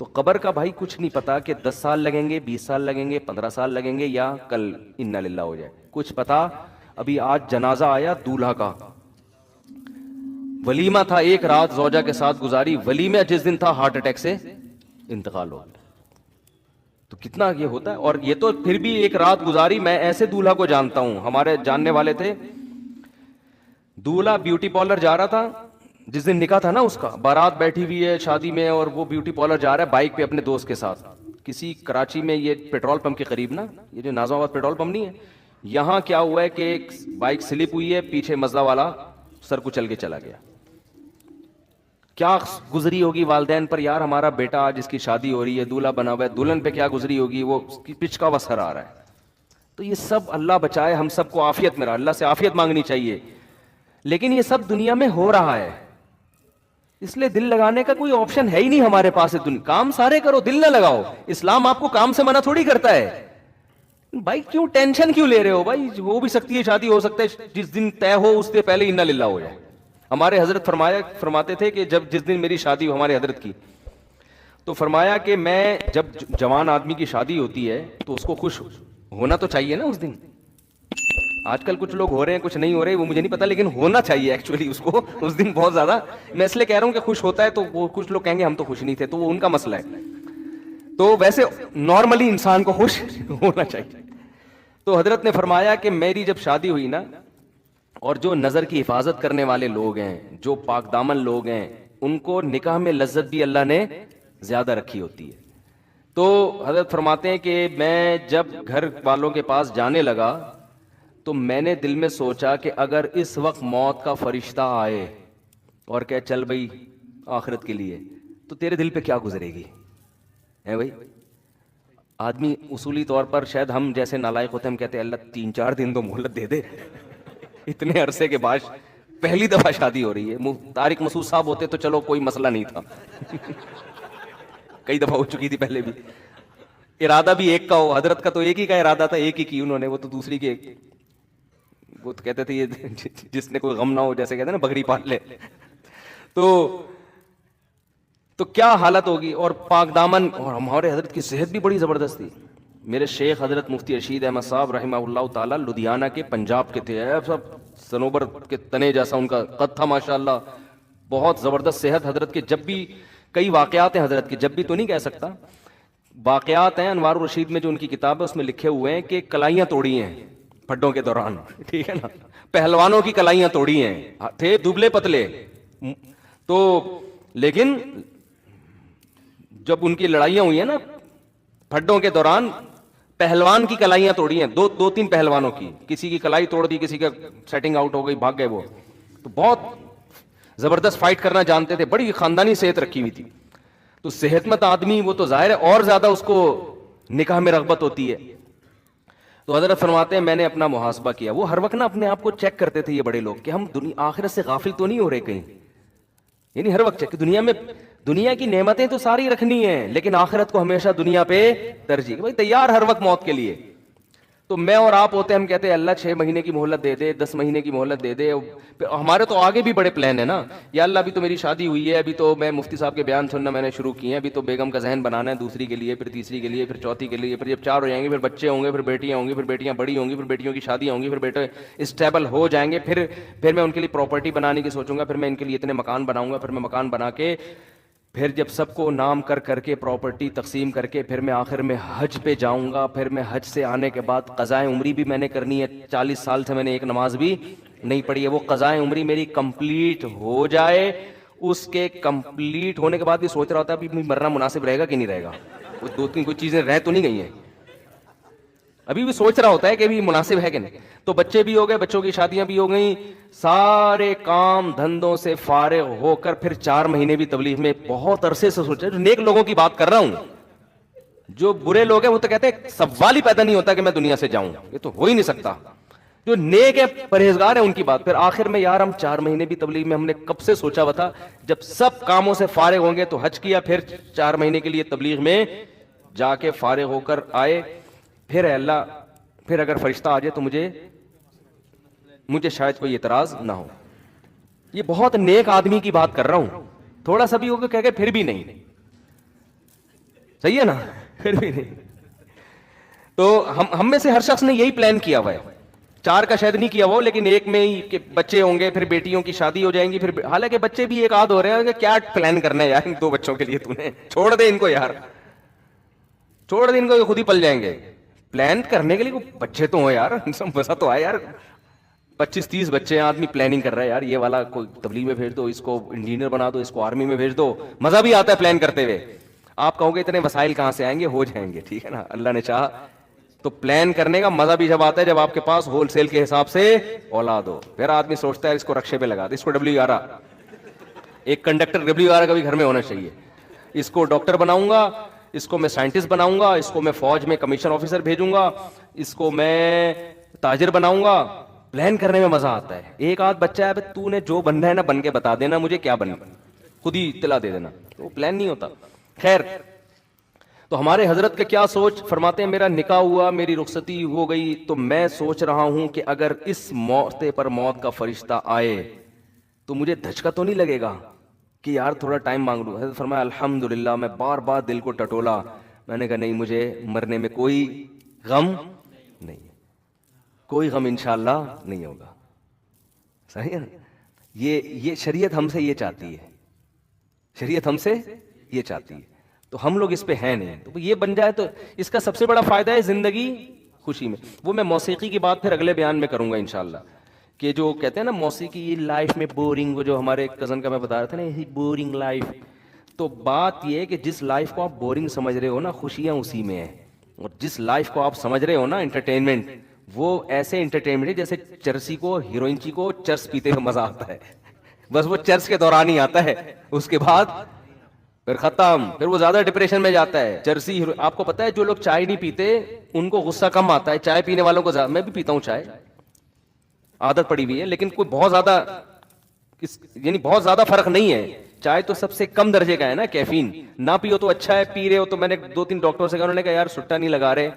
تو قبر کا بھائی کچھ نہیں پتا کہ 10 سال لگیں گے, 20 سال لگیں گے, 15 سال لگیں گے, یا کل انا للہ ہو جائے, کچھ پتا. ابھی آج جنازہ آیا دولہا کا, ولیمہ تھا, ایک رات زوجہ کے ساتھ گزاری, ولیمہ جس دن تھا ہارٹ اٹیک سے انتقال ہو گیا. تو کتنا یہ ہوتا ہے. اور یہ تو پھر بھی ایک رات گزاری, میں ایسے دولہا کو جانتا ہوں, ہمارے جاننے والے تھے, دولہا بیوٹی پارلر جا رہا تھا, جس دن نکاح تھا نا اس کا, بارات بیٹھی ہوئی ہے شادی میں, اور وہ بیوٹی پارلر جا رہا ہے بائک پہ اپنے دوست کے ساتھ, کسی کراچی میں, یہ پیٹرول پمپ کے قریب نا, یہ جو نازم آباد پیٹرول پمپ نہیں ہے, یہاں کیا ہوا ہے کہ ایک بائک سلپ ہوئی ہے, پیچھے مزدہ والا سر کو چل کے چلا گیا. کیا گزری ہوگی والدین پر, یار ہمارا بیٹا آج اس کی شادی ہو رہی ہے, دولہا بنا ہوا ہے, دلہن پہ کیا گزری ہوگی, وہ پچ کا وسر آ رہا ہے. تو یہ سب اللہ بچائے ہم سب کو عافیت میں رہا, اللہ سے عافیت مانگنی چاہیے, لیکن یہ سب دنیا میں ہو رہا ہے, اس لیے دل لگانے کا کوئی آپشن ہے ہی نہیں ہمارے پاس. کام سارے کرو, دل نہ لگاؤ. اسلام آپ کو کام سے منع تھوڑی کرتا ہے. بھائی کیوں ٹینشن کیوں لے رہے ہو بھائی, ہو بھی سکتی ہے شادی, ہو سکتا ہے جس دن طے ہو اس سے پہلے انا للہ ہو جائے. ہمارے حضرت فرماتے تھے کہ جس دن میری شادی ہو, ہمارے حضرت کی, تو فرمایا کہ میں, جب جوان آدمی کی شادی ہوتی ہے تو اس کو خوش ہونا تو چاہیے نا اس دن. آج کل کچھ لوگ ہو رہے ہیں, کچھ نہیں ہو رہے, وہ مجھے نہیں پتا, لیکن ہونا چاہیے ایکچولی اس کو اس دن بہت زیادہ. میں اس لیے کہہ رہا ہوں کہ خوش ہوتا ہے, تو وہ کچھ لوگ کہیں گے ہم تو خوش نہیں تھے, تو وہ ان کا مسئلہ ہے. تو ویسے نارملی انسان کو خوش ہونا چاہیے. تو حضرت نے فرمایا کہ میری جب شادی ہوئی نا, اور جو نظر کی حفاظت کرنے والے لوگ ہیں, جو پاک دامن لوگ ہیں, ان کو نکاح میں لذت بھی اللہ نے زیادہ رکھی ہوتی ہے. تو حضرت فرماتے ہیں کہ میں جب گھر والوں کے پاس جانے لگا تو میں نے دل میں سوچا کہ اگر اس وقت موت کا فرشتہ آئے اور کہ چل بھائی آخرت کے لیے, تو تیرے دل پہ کیا گزرے گی. ہے بھائی, آدمی اصولی طور پر شاید ہم جیسے نالائق ہوتے ہیں, ہم کہتے ہیں اللہ 3-4 دن تو مہلت دے دے, اتنے عرصے کے بعد پہلی دفعہ شادی ہو رہی ہے. طارق مسعود صاحب ہوتے تو چلو کوئی مسئلہ نہیں تھا, کئی دفعہ ہو چکی تھی پہلے بھی. ارادہ بھی ایک کا ہو, حضرت کا تو ایک ہی کا ارادہ تھا, ایک ہی کی انہوں نے, وہ تو دوسری کے, وہ تو کہتے تھے یہ جس نے کوئی غم نہ ہو, جیسے کہتے ہیں نا بکری پال لے. تو کیا حالت ہوگی. اور پاک دامن, اور ہمارے حضرت کی صحت بھی بڑی زبردست تھی. میرے شیخ حضرت مفتی رشید احمد صاحب رحمہ اللہ تعالیٰ لدھیانہ کے, پنجاب کے تھے, سب صنوبر کے تنے جیسا ان کا قد تھا ماشاءاللہ, بہت زبردست صحت حضرت کے. جب بھی کئی واقعات ہیں حضرت کے, جب بھی تو نہیں کہہ سکتا, واقعات ہیں. انوار الرشید میں جو ان کی کتاب ہے اس میں لکھے ہوئے ہیں کہ کلائیاں توڑی ہیں پھڈوں کے دوران, ٹھیک ہے نا, پہلوانوں کی کلائیاں توڑی ہیں, تھے دبلے پتلے. تو لیکن جب ان کی لڑائیاں ہوئی ہیں نا پھڈوں کے دوران, پہلوان کی کلائیاں توڑی ہیں, 2-3 پہلوانوں کی, کسی کی کلائی توڑ دی, کسی کا سیٹنگ آؤٹ ہو گئی, بھاگ گئے وہ. تو بہت زبردست فائٹ کرنا جانتے تھے, بڑی خاندانی صحت رکھی ہوئی تھی. تو صحت مند آدمی وہ تو ظاہر ہے اور زیادہ اس کو نکاح میں رغبت ہوتی ہے. تو حضرت فرماتے ہیں میں نے اپنا محاسبہ کیا. وہ ہر وقت نا اپنے آپ کو چیک کرتے تھے یہ بڑے لوگ, کہ ہم آخرت سے غافل تو نہیں ہو رہے کہیں. یعنی ہر وقت چیک, دنیا کی نعمتیں تو ساری رکھنی ہیں, لیکن آخرت کو ہمیشہ دنیا پہ ترجیح. بھائی تیار ہر وقت موت کے لیے. تو میں اور آپ ہوتے ہیں, ہم کہتے ہیں اللہ 6 مہینے کی مہلت دے دے, 10 مہینے کی مہلت دے دے. ہمارے تو آگے بھی بڑے پلان ہیں نا, یا اللہ ابھی تو میری شادی ہوئی ہے, ابھی تو میں مفتی صاحب کے بیان سننا میں نے شروع کیے ہیں, ابھی تو بیگم کا ذہن بنانا ہے دوسری کے لیے, پھر تیسری کے لیے, پھر چوتھی کے لیے, پھر جب 4 ہو جائیں گے پھر بچے ہوں گے, پھر بیٹیاں ہوں گی, پھر بیٹیاں بڑی ہوں گی, پھر بیٹیوں کی شادیاں ہوں گی, پھر بیٹے اسٹیبل ہو جائیں گے, پھر میں ان کے لیے پراپرٹی بنانے کی سوچوں گا, پھر میں ان کے لیے اتنے مکان بناؤں گا, پھر میں مکان بنا کے پھر جب سب کو نام کر کے پراپرٹی تقسیم کر کے پھر میں آخر میں حج پہ جاؤں گا. پھر میں حج سے آنے کے بعد قضائے عمری بھی میں نے کرنی ہے. 40 سال سے میں نے ایک نماز بھی نہیں پڑھی ہے. وہ قضائے عمری میری کمپلیٹ ہو جائے, اس کے کمپلیٹ ہونے کے بعد بھی سوچ رہا ہوتا ہے ابھی مرنا مناسب رہے گا کہ نہیں رہے گا. وہ 2-3 کوئی چیزیں رہ تو نہیں گئی ہیں, ابھی بھی سوچ رہا ہوتا ہے کہ ابھی مناسب ہے کہ نہیں. تو بچے بھی ہو گئے, بچوں کی شادیاں بھی ہو گئیں, سارے کام دھندوں سے فارغ ہو کر پھر 4 مہینے بھی تبلیغ میں بہت عرصے سے سوچا. جو نیک لوگوں کی بات کر رہا ہوں, جو برے لوگ ہیں وہ تو کہتے ہیں سوال ہی پیدا نہیں ہوتا کہ میں دنیا سے جاؤں, یہ تو ہو ہی نہیں سکتا. جو نیک ہے پرہیزگار ہیں ان کی بات. پھر آخر میں یار ہم 4 مہینے بھی تبلیغ میں, ہم نے کب سے سوچا ہوا تھا جب سب کاموں سے فارغ ہوں گے تو حج کیا, پھر 4 مہینے کے لیے تبلیغ میں جا کے فارغ ہو کر آئے. پھر اے اللہ, پھر اگر فرشتہ آ جائے تو مجھے شاید کوئی اعتراض نہ ہو. یہ بہت نیک آدمی کی بات کر رہا ہوں, تھوڑا سا بھی ہوگا کہہ کہ پھر بھی نہیں, صحیح ہے نا, پھر بھی نہیں. تو ہم میں سے ہر شخص نے یہی پلان کیا ہوا ہے. 4 کا شاید نہیں کیا ہوا لیکن ایک میں ہی کہ بچے ہوں گے, پھر بیٹیوں کی شادی ہو جائیں گی, پھر حالانکہ بچے بھی ایک آدھ ہو رہے ہیں کہ کیا پلان کرنا ہے یار ان 2 بچوں کے لیے, تو نے چھوڑ دے ان کو یار, چھوڑ دے ان کو, یہ خود ہی پل جائیں گے. پلان کرنے کے لیے بچے تو ہوں یار, مزہ تو آئے یار. 25-30 بچے ہیں, آدمی پلاننگ کر رہا ہے یار, یہ والا کوئی تبلیغ میں بھیج دو, اس کو انجینئر بنا دو, اس کو آرمی میں بھیج دو. مزہ بھی آتا ہے پلان کرتے ہوئے. آپ کہو گے اتنے وسائل کہاں سے آئیں گے, ہو جائیں گے, ٹھیک ہے نا, اللہ نے چاہا. تو پلان کرنے کا مزہ بھی جب آتا ہے جب آپ کے پاس ہول سیل کے حساب سے اولاد ہو. پھر آدمی سوچتا ہے اس کو رکشے پہ لگا دے, اس کو WR, ایک کنڈکٹر WR کا بھی گھر میں ہونا چاہیے. اس کو ڈاکٹر بناؤں گا, اس کو میں سائنٹسٹ بناؤں گا, اس کو میں فوج میں کمیشن آفیسر بھیجوں گا, اس کو میں تاجر بناؤں گا. پلان کرنے میں مزہ آتا ہے. ایک آدھ بچہ ہے, تو نے جو بننا ہے نا بن کے بتا دینا مجھے کیا بننا, خود ہی اطلاع دے دینا. تو پلان نہیں ہوتا. خیر, تو ہمارے حضرت کا کیا سوچ, فرماتے ہیں میرا نکاح ہوا, میری رخصتی ہو گئی, تو میں سوچ رہا ہوں کہ اگر اس موقع پر موت کا فرشتہ آئے تو مجھے دھچکا تو نہیں لگے گا کہ یار تھوڑا ٹائم مانگ لوں. حضرت فرمایا الحمدللہ. میں بار بار دل کو ٹٹولا, میں نے کہا نہیں, مجھے مرنے میں کوئی غم نہیں, کوئی غم انشاءاللہ نہیں ہوگا. صحیح ہے نا, یہ شریعت ہم سے یہ چاہتی ہے, شریعت ہم سے یہ چاہتی ہے. تو ہم لوگ اس پہ ہیں نہیں. تو یہ بن جائے تو اس کا سب سے بڑا فائدہ ہے زندگی خوشی میں. وہ میں موسیقی کی بات پھر اگلے بیان میں کروں گا انشاءاللہ, کہ جو کہتے ہیں نا موسیقی لائف میں بورنگ, وہ جو ہمارے کزن کا میں بتا رہا تھا نا, یہ بورنگ لائف. تو بات یہ ہے کہ جس لائف کو آپ بورنگ سمجھ رہے ہو نا, خوشیاں اسی میں ہیں. اور جس لائف کو آپ سمجھ رہے ہو نا انٹرٹینمنٹ, وہ ایسے انٹرٹینمنٹ ہے جیسے چرسی کو, ہیروئن کو چرس پیتے ہوئے مزہ آتا ہے, بس وہ چرس کے دوران ہی آتا ہے, اس کے بعد پھر ختم. پھر وہ زیادہ ڈپریشن میں جاتا ہے. چرسی, آپ کو پتا ہے جو لوگ چائے نہیں پیتے ان کو غصہ کم آتا ہے, چائے پینے والوں کو زیادہ. میں بھی پیتا ہوں چائے, عادت پڑی ہوئی ہے, لیکن کوئی بہت زیادہ یعنی بہت زیادہ فرق نہیں ہے. چائے تو سب سے کم درجے کا ہے نا, کیفین. نہ پیو تو اچھا ہے, پی رہے ہو تو میں نے 2-3 ڈاکٹر سے کہا, انہوں نے کہا یار سٹا نہیں لگا رہے,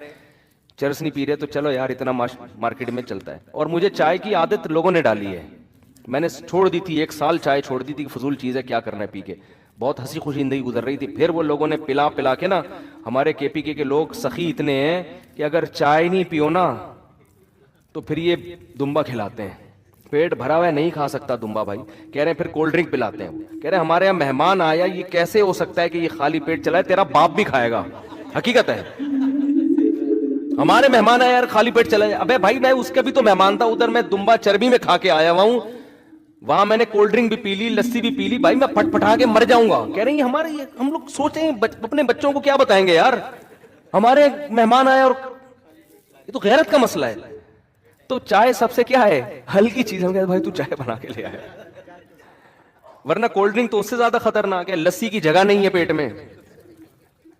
چرس نہیں پی رہے, تو چلو یار اتنا مارکیٹ میں چلتا ہے. اور مجھے چائے کی عادت لوگوں نے ڈالی ہے, میں نے چھوڑ دی تھی, 1 سال چائے چھوڑ دی تھی, فضول چیز ہے, کیا کرنا ہے پی کے. بہت ہنسی خوشی زندگی گزر رہی تھی. پھر وہ لوگوں نے پلا کے نا, ہمارے KPK کے لوگ سخی اتنے ہیں کہ اگر چائے نہیں پیو نا تو پھر یہ دمبا کھلاتے ہیں. پیٹ بھرا ہوا ہے نہیں کھا سکتا دمبا بھائی, کہہ رہے ہیں پھر کولڈ ڈرنک پلاتے ہیں. کہہ رہے ہیں ہمارے یہاں مہمان آیا, یہ کیسے ہو سکتا ہے کہ یہ خالی پیٹ چلا ہے, تیرا باپ بھی کھائے گا. حقیقت ہے, ہمارے مہمان آیا یار خالی پیٹ چلا جائے. ابے بھائی میں اس کا بھی تو مہمان تھا, ادھر میں دمبا چربی میں کھا کے آیا ہوا ہوں, وہاں میں نے کولڈ ڈرنک بھی پی لی, لسی بھی پی لی, بھائی میں پھٹ پھٹا کے مر جاؤں گا. کہہ رہے ہیں ہمارے, ہم لوگ سوچیں اپنے بچوں کو کیا بتائیں گے یار, ہمارے مہمان آئے, اور یہ تو غیرت کا مسئلہ ہے. تو چائے سب سے کیا ہے, ہلکی چیز. ہم کہتے بھائی تو چائے بنا کے لے آئے, ورنہ کولڈ ڈرنک تو اس سے زیادہ خطرناک ہے, لسی کی جگہ نہیں ہے پیٹ میں.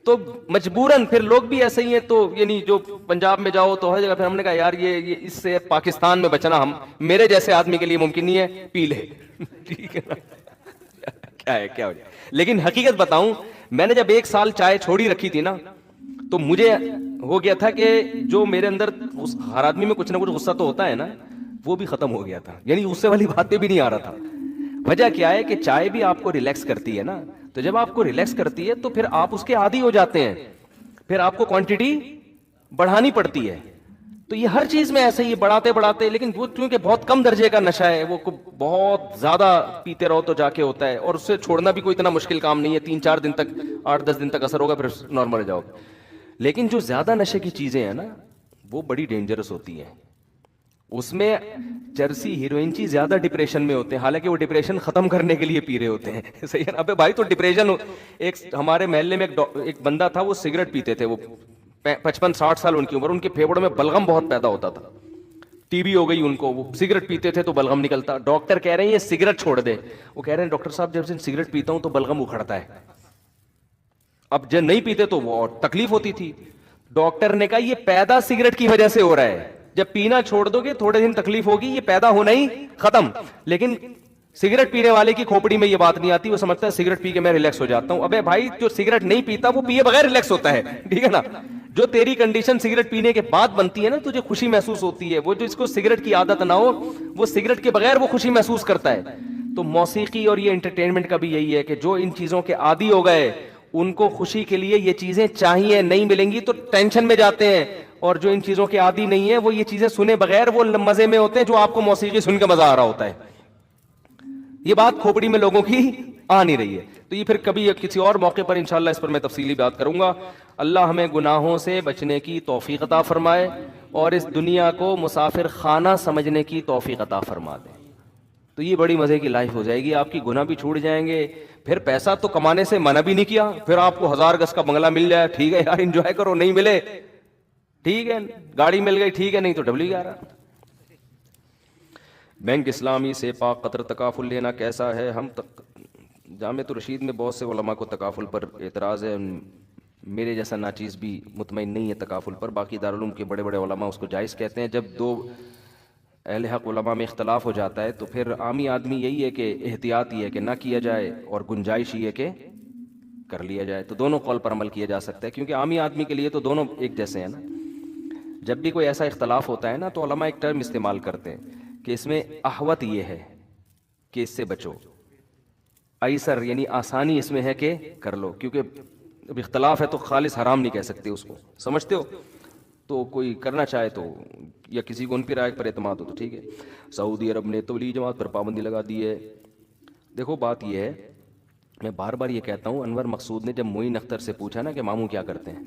تو مجبوراً پھر لوگ بھی ایسے ہی ہیں. تو یعنی جو پنجاب میں جاؤ تو ہر جگہ, پھر ہم نے کہا یار یہ اس سے پاکستان میں بچنا ہم میرے جیسے آدمی کے لیے ممکن نہیں ہے, پی لے. ٹھیک ہے نا, کیا ہے کیا ہو جائے. لیکن حقیقت بتاؤں, میں نے جب 1 سال چائے چھوڑی رکھی تھی نا, تو مجھے ہو گیا تھا کہ جو میرے اندر ہر آدمی میں کچھ نہ کچھ غصہ تو ہوتا ہے نا, وہ بھی ختم ہو گیا تھا, یعنی غصے والی بات پہ بھی نہیں آ رہا تھا. وجہ کیا ہے کہ چائے بھی آپ کو ریلیکس کرتی ہے نا, تو جب آپ کو ریلیکس کرتی ہے تو پھر آپ اس کے عادی ہو جاتے ہیں, پھر آپ کو کوانٹٹی بڑھانی پڑتی ہے. تو یہ ہر چیز میں ایسے ہی بڑھاتے بڑھاتے, لیکن وہ کیونکہ بہت کم درجے کا نشہ ہے, وہ بہت زیادہ پیتے رہو تو جا کے ہوتا ہے, اور اس سے چھوڑنا بھی کوئی اتنا مشکل کام نہیں ہے, 3-4 دن تک 8-10 دن تک اثر ہوگا, پھر نارمل ہو جاؤ گے. لیکن جو زیادہ نشے کی چیزیں ہیں نا وہ بڑی ڈینجرس ہوتی ہیں. اس میں چرسی ہیروئن زیادہ ڈپریشن میں ہوتے ہیں, حالانکہ وہ ڈپریشن ختم کرنے کے لیے پی رہے ہوتے ہیں. صحیح ہے نا, ابے بھائی تو ڈپریشن ایک ہمارے محلے میں ایک بندہ تھا, وہ سگریٹ پیتے تھے, وہ 55-60 سال ان کی عمر, ان کے پھیپڑوں میں بلغم بہت پیدا ہوتا تھا, ٹی بی ہو گئی ان کو, وہ سگریٹ پیتے تھے تو بلغم نکلتا. ڈاکٹر کہہ رہے ہیں یہ سگریٹ چھوڑ دے, وہ کہہ رہے ہیں ڈاکٹر صاحب جب سے سگریٹ پیتا ہوں تو بلغم اکھڑتا ہے. اب جب نہیں پیتے تو وہ اور تکلیف ہوتی تھی. ڈاکٹر نے کہا یہ پیدا سگریٹ کی وجہ سے ہو رہا ہے, جب پینا چھوڑ دو گے تھوڑے دن تکلیف ہوگی, یہ پیدا ہونا ہی ختم. لیکن سگریٹ پینے والے کی کھوپڑی میں یہ بات نہیں آتی, وہ سمجھتا ہے سگریٹ پی کے میں ریلیکس ہو جاتا ہوں. ابے بھائی جو سگریٹ نہیں پیتا وہ پیے بغیر ریلیکس ہوتا ہے, ٹھیک ہے نا. جو تیری کنڈیشن سگریٹ پینے کے بعد بنتی ہے نا, تجھے خوشی محسوس ہوتی ہے, وہ جو اس کو سگریٹ کی عادت نہ ہو وہ سگریٹ کے بغیر وہ خوشی محسوس کرتا ہے. تو موسیقی اور یہ انٹرٹینمنٹ کا بھی یہی ہے کہ جو ان چیزوں کے عادی ہو گئے ان کو خوشی کے لیے یہ چیزیں چاہیے, نہیں ملیں گی تو ٹینشن میں جاتے ہیں. اور جو ان چیزوں کے عادی نہیں ہے وہ یہ چیزیں سنے بغیر وہ مزے میں ہوتے ہیں, جو آپ کو موسیقی سن کے مزہ آ رہا ہوتا ہے. یہ بات کھوپڑی میں لوگوں کی آ نہیں رہی ہے. تو یہ پھر کبھی کسی اور موقع پر انشاءاللہ اس پر میں تفصیلی بات کروں گا. اللہ ہمیں گناہوں سے بچنے کی توفیق عطا فرمائے اور اس دنیا کو مسافر خانہ سمجھنے کی توفیق عطا فرما دے. تو یہ بڑی مزے کی لائف ہو جائے گی, آپ کی گناہ بھی چھوٹ جائیں گے. پھر پیسہ تو کمانے سے منع بھی نہیں کیا, پھر آپ کو 1000 گز کا بنگلہ مل جائے, ٹھیک ہے یار انجوائے کرو, نہیں ملے ٹھیک ہے, گاڑی مل گئی ٹھیک ہے, نہیں تو ڈبلی گیا رہا. بینک اسلامی سے پاک قطر تکافل لینا کیسا ہے؟ ہم جامعۃ الرشید میں بہت سے علماء کو تکافل پر اعتراض ہے, میرے جیسا ناچیز بھی مطمئن نہیں ہے تکافل پر. باقی دارالعلوم کے بڑے بڑے علماء اس کو جائز کہتے ہیں. جب دو اہل حق علماء میں اختلاف ہو جاتا ہے تو پھر عامی آدمی یہی ہے کہ احتیاط یہ ہے کہ نہ کیا جائے, اور گنجائش یہ ہے کہ کر لیا جائے. تو دونوں قول پر عمل کیا جا سکتا ہے, کیونکہ عامی آدمی کے لیے تو دونوں ایک جیسے ہیں نا. جب بھی کوئی ایسا اختلاف ہوتا ہے نا تو علماء ایک ٹرم استعمال کرتے ہیں کہ اس میں احوط یہ ہے کہ اس سے بچو, ایسر یعنی آسانی اس میں ہے کہ کر لو, کیونکہ اب اختلاف ہے تو خالص حرام نہیں کہہ سکتے اس کو, سمجھتے ہو. تو کوئی کرنا چاہے تو, یا کسی کو ان کی رائے پر اعتماد ہو تو ٹھیک ہے. سعودی عرب نے تبلیغی جماعت پر پابندی لگا دی ہے. دیکھو بات یہ ہے, میں بار بار یہ کہتا ہوں, انور مقصود نے جب معین اختر سے پوچھا نا کہ ماموں کیا کرتے ہیں,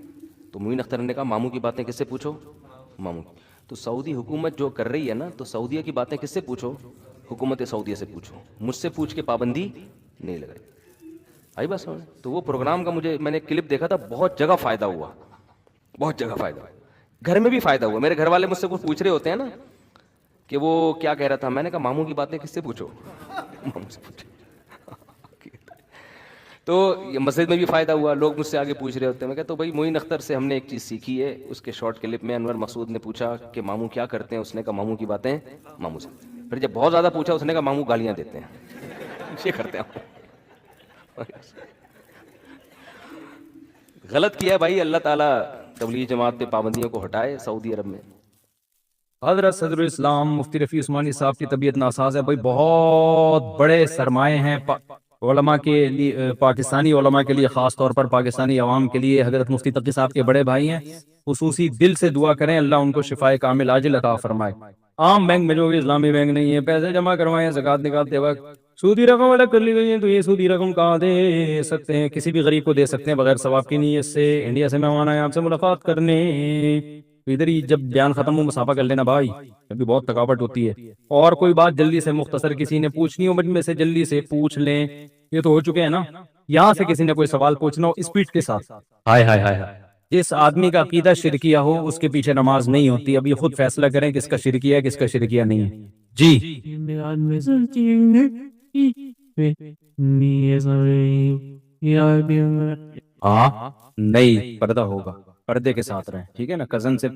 تو معین اختر نے کہا ماموں کی باتیں کس سے پوچھو, ماموں. تو سعودی حکومت جو کر رہی ہے نا, تو سعودیہ کی باتیں کس سے پوچھو, حکومت سعودیہ سے پوچھو, مجھ سے پوچھ کے پابندی نہیں لگائی. آئی بات سمجھ. تو وہ پروگرام کا میں نے کلپ دیکھا تھا, بہت جگہ فائدہ ہوا, بہت جگہ فائدہ ہوا, گھر میں بھی فائدہ ہوا. میرے گھر والے مجھ سے کچھ پوچھ رہے ہوتے ہیں نا کہ وہ کیا کہہ رہا تھا, میں نے کہا ماموں کی باتیں کس سے پوچھو, ماموں سے پوچھو. تو یہ مسجد میں بھی فائدہ ہوا, لوگ مجھ سے آگے پوچھ رہے ہوتے ہیں. میں کہتا ہوں بھائی معین اختر سے ہم نے ایک چیز سیکھی ہے. اس کے شارٹ کلپ میں انور مقصود نے پوچھا کہ ماموں کیا کرتے ہیں, اس نے کہا ماموں کی باتیں ماموں سے. پھر جب بہت زیادہ پوچھا اس نے کہا ماموں گالیاں دیتے ہیں, یہ کرتے ہیں. غلط کیا بھائی, اللہ تعالیٰ تبلیغی جماعت پہ پابندیوں کو ہٹائے. سعودی عرب میں حضرت صدر اسلام مفتی رفیع عثمانی صاحب کی طبیعت ناساز ہے. بھائی بہت بڑے سرمائے ہیں علماء کے لیے, پاکستانی علماء کے لیے, خاص طور پر پاکستانی عوام کے لیے. حضرت مفتی تقی صاحب کے بڑے بھائی ہیں, خصوصی دل سے دعا کریں اللہ ان کو شفائے کامل عاجل عطا فرمائے. عام بینک میں جو کہ اسلامی بینک نہیں ہے, پیسے جمع کروائیں زکوٰۃ نکالتے وقت سودی رقم الگ کر لی گئی ہے, تو یہ سودی رقم کہاں دے سکتے ہیں, کسی بھی غریب کو دے سکتے ہیں بغیر ثواب کی نیت سے. انڈیا سے مہمان آئے آپ سے ملاقات کرنے, ادھر ہی جب بیان ختم ہو مسافہ کر لینا بھائی, ابھی بہت تھکاوٹ ہوتی ہے. اور کوئی بات جلدی سے مختصر کسی نے پوچھنی ہو مجھ سے جلدی سے پوچھ لیں. یہ تو ہو چکے ہیں نا, یہاں سے کسی نے کوئی سوال پوچھنا ہو اسپیڈ کے ساتھ. ہائے ہائے ہائے, جس آدمی کا عقیدہ شرکیہ ہو اس کے پیچھے نماز نہیں ہوتی. اب یہ خود فیصلہ کریں کس کا شرکیہ ہے کس کا شرکیہ نہیں ہے. جی ہاں نہیں, پردہ ہوگا, پردے کے ساتھ رہیں, ٹھیک ہے نا. کزن سے,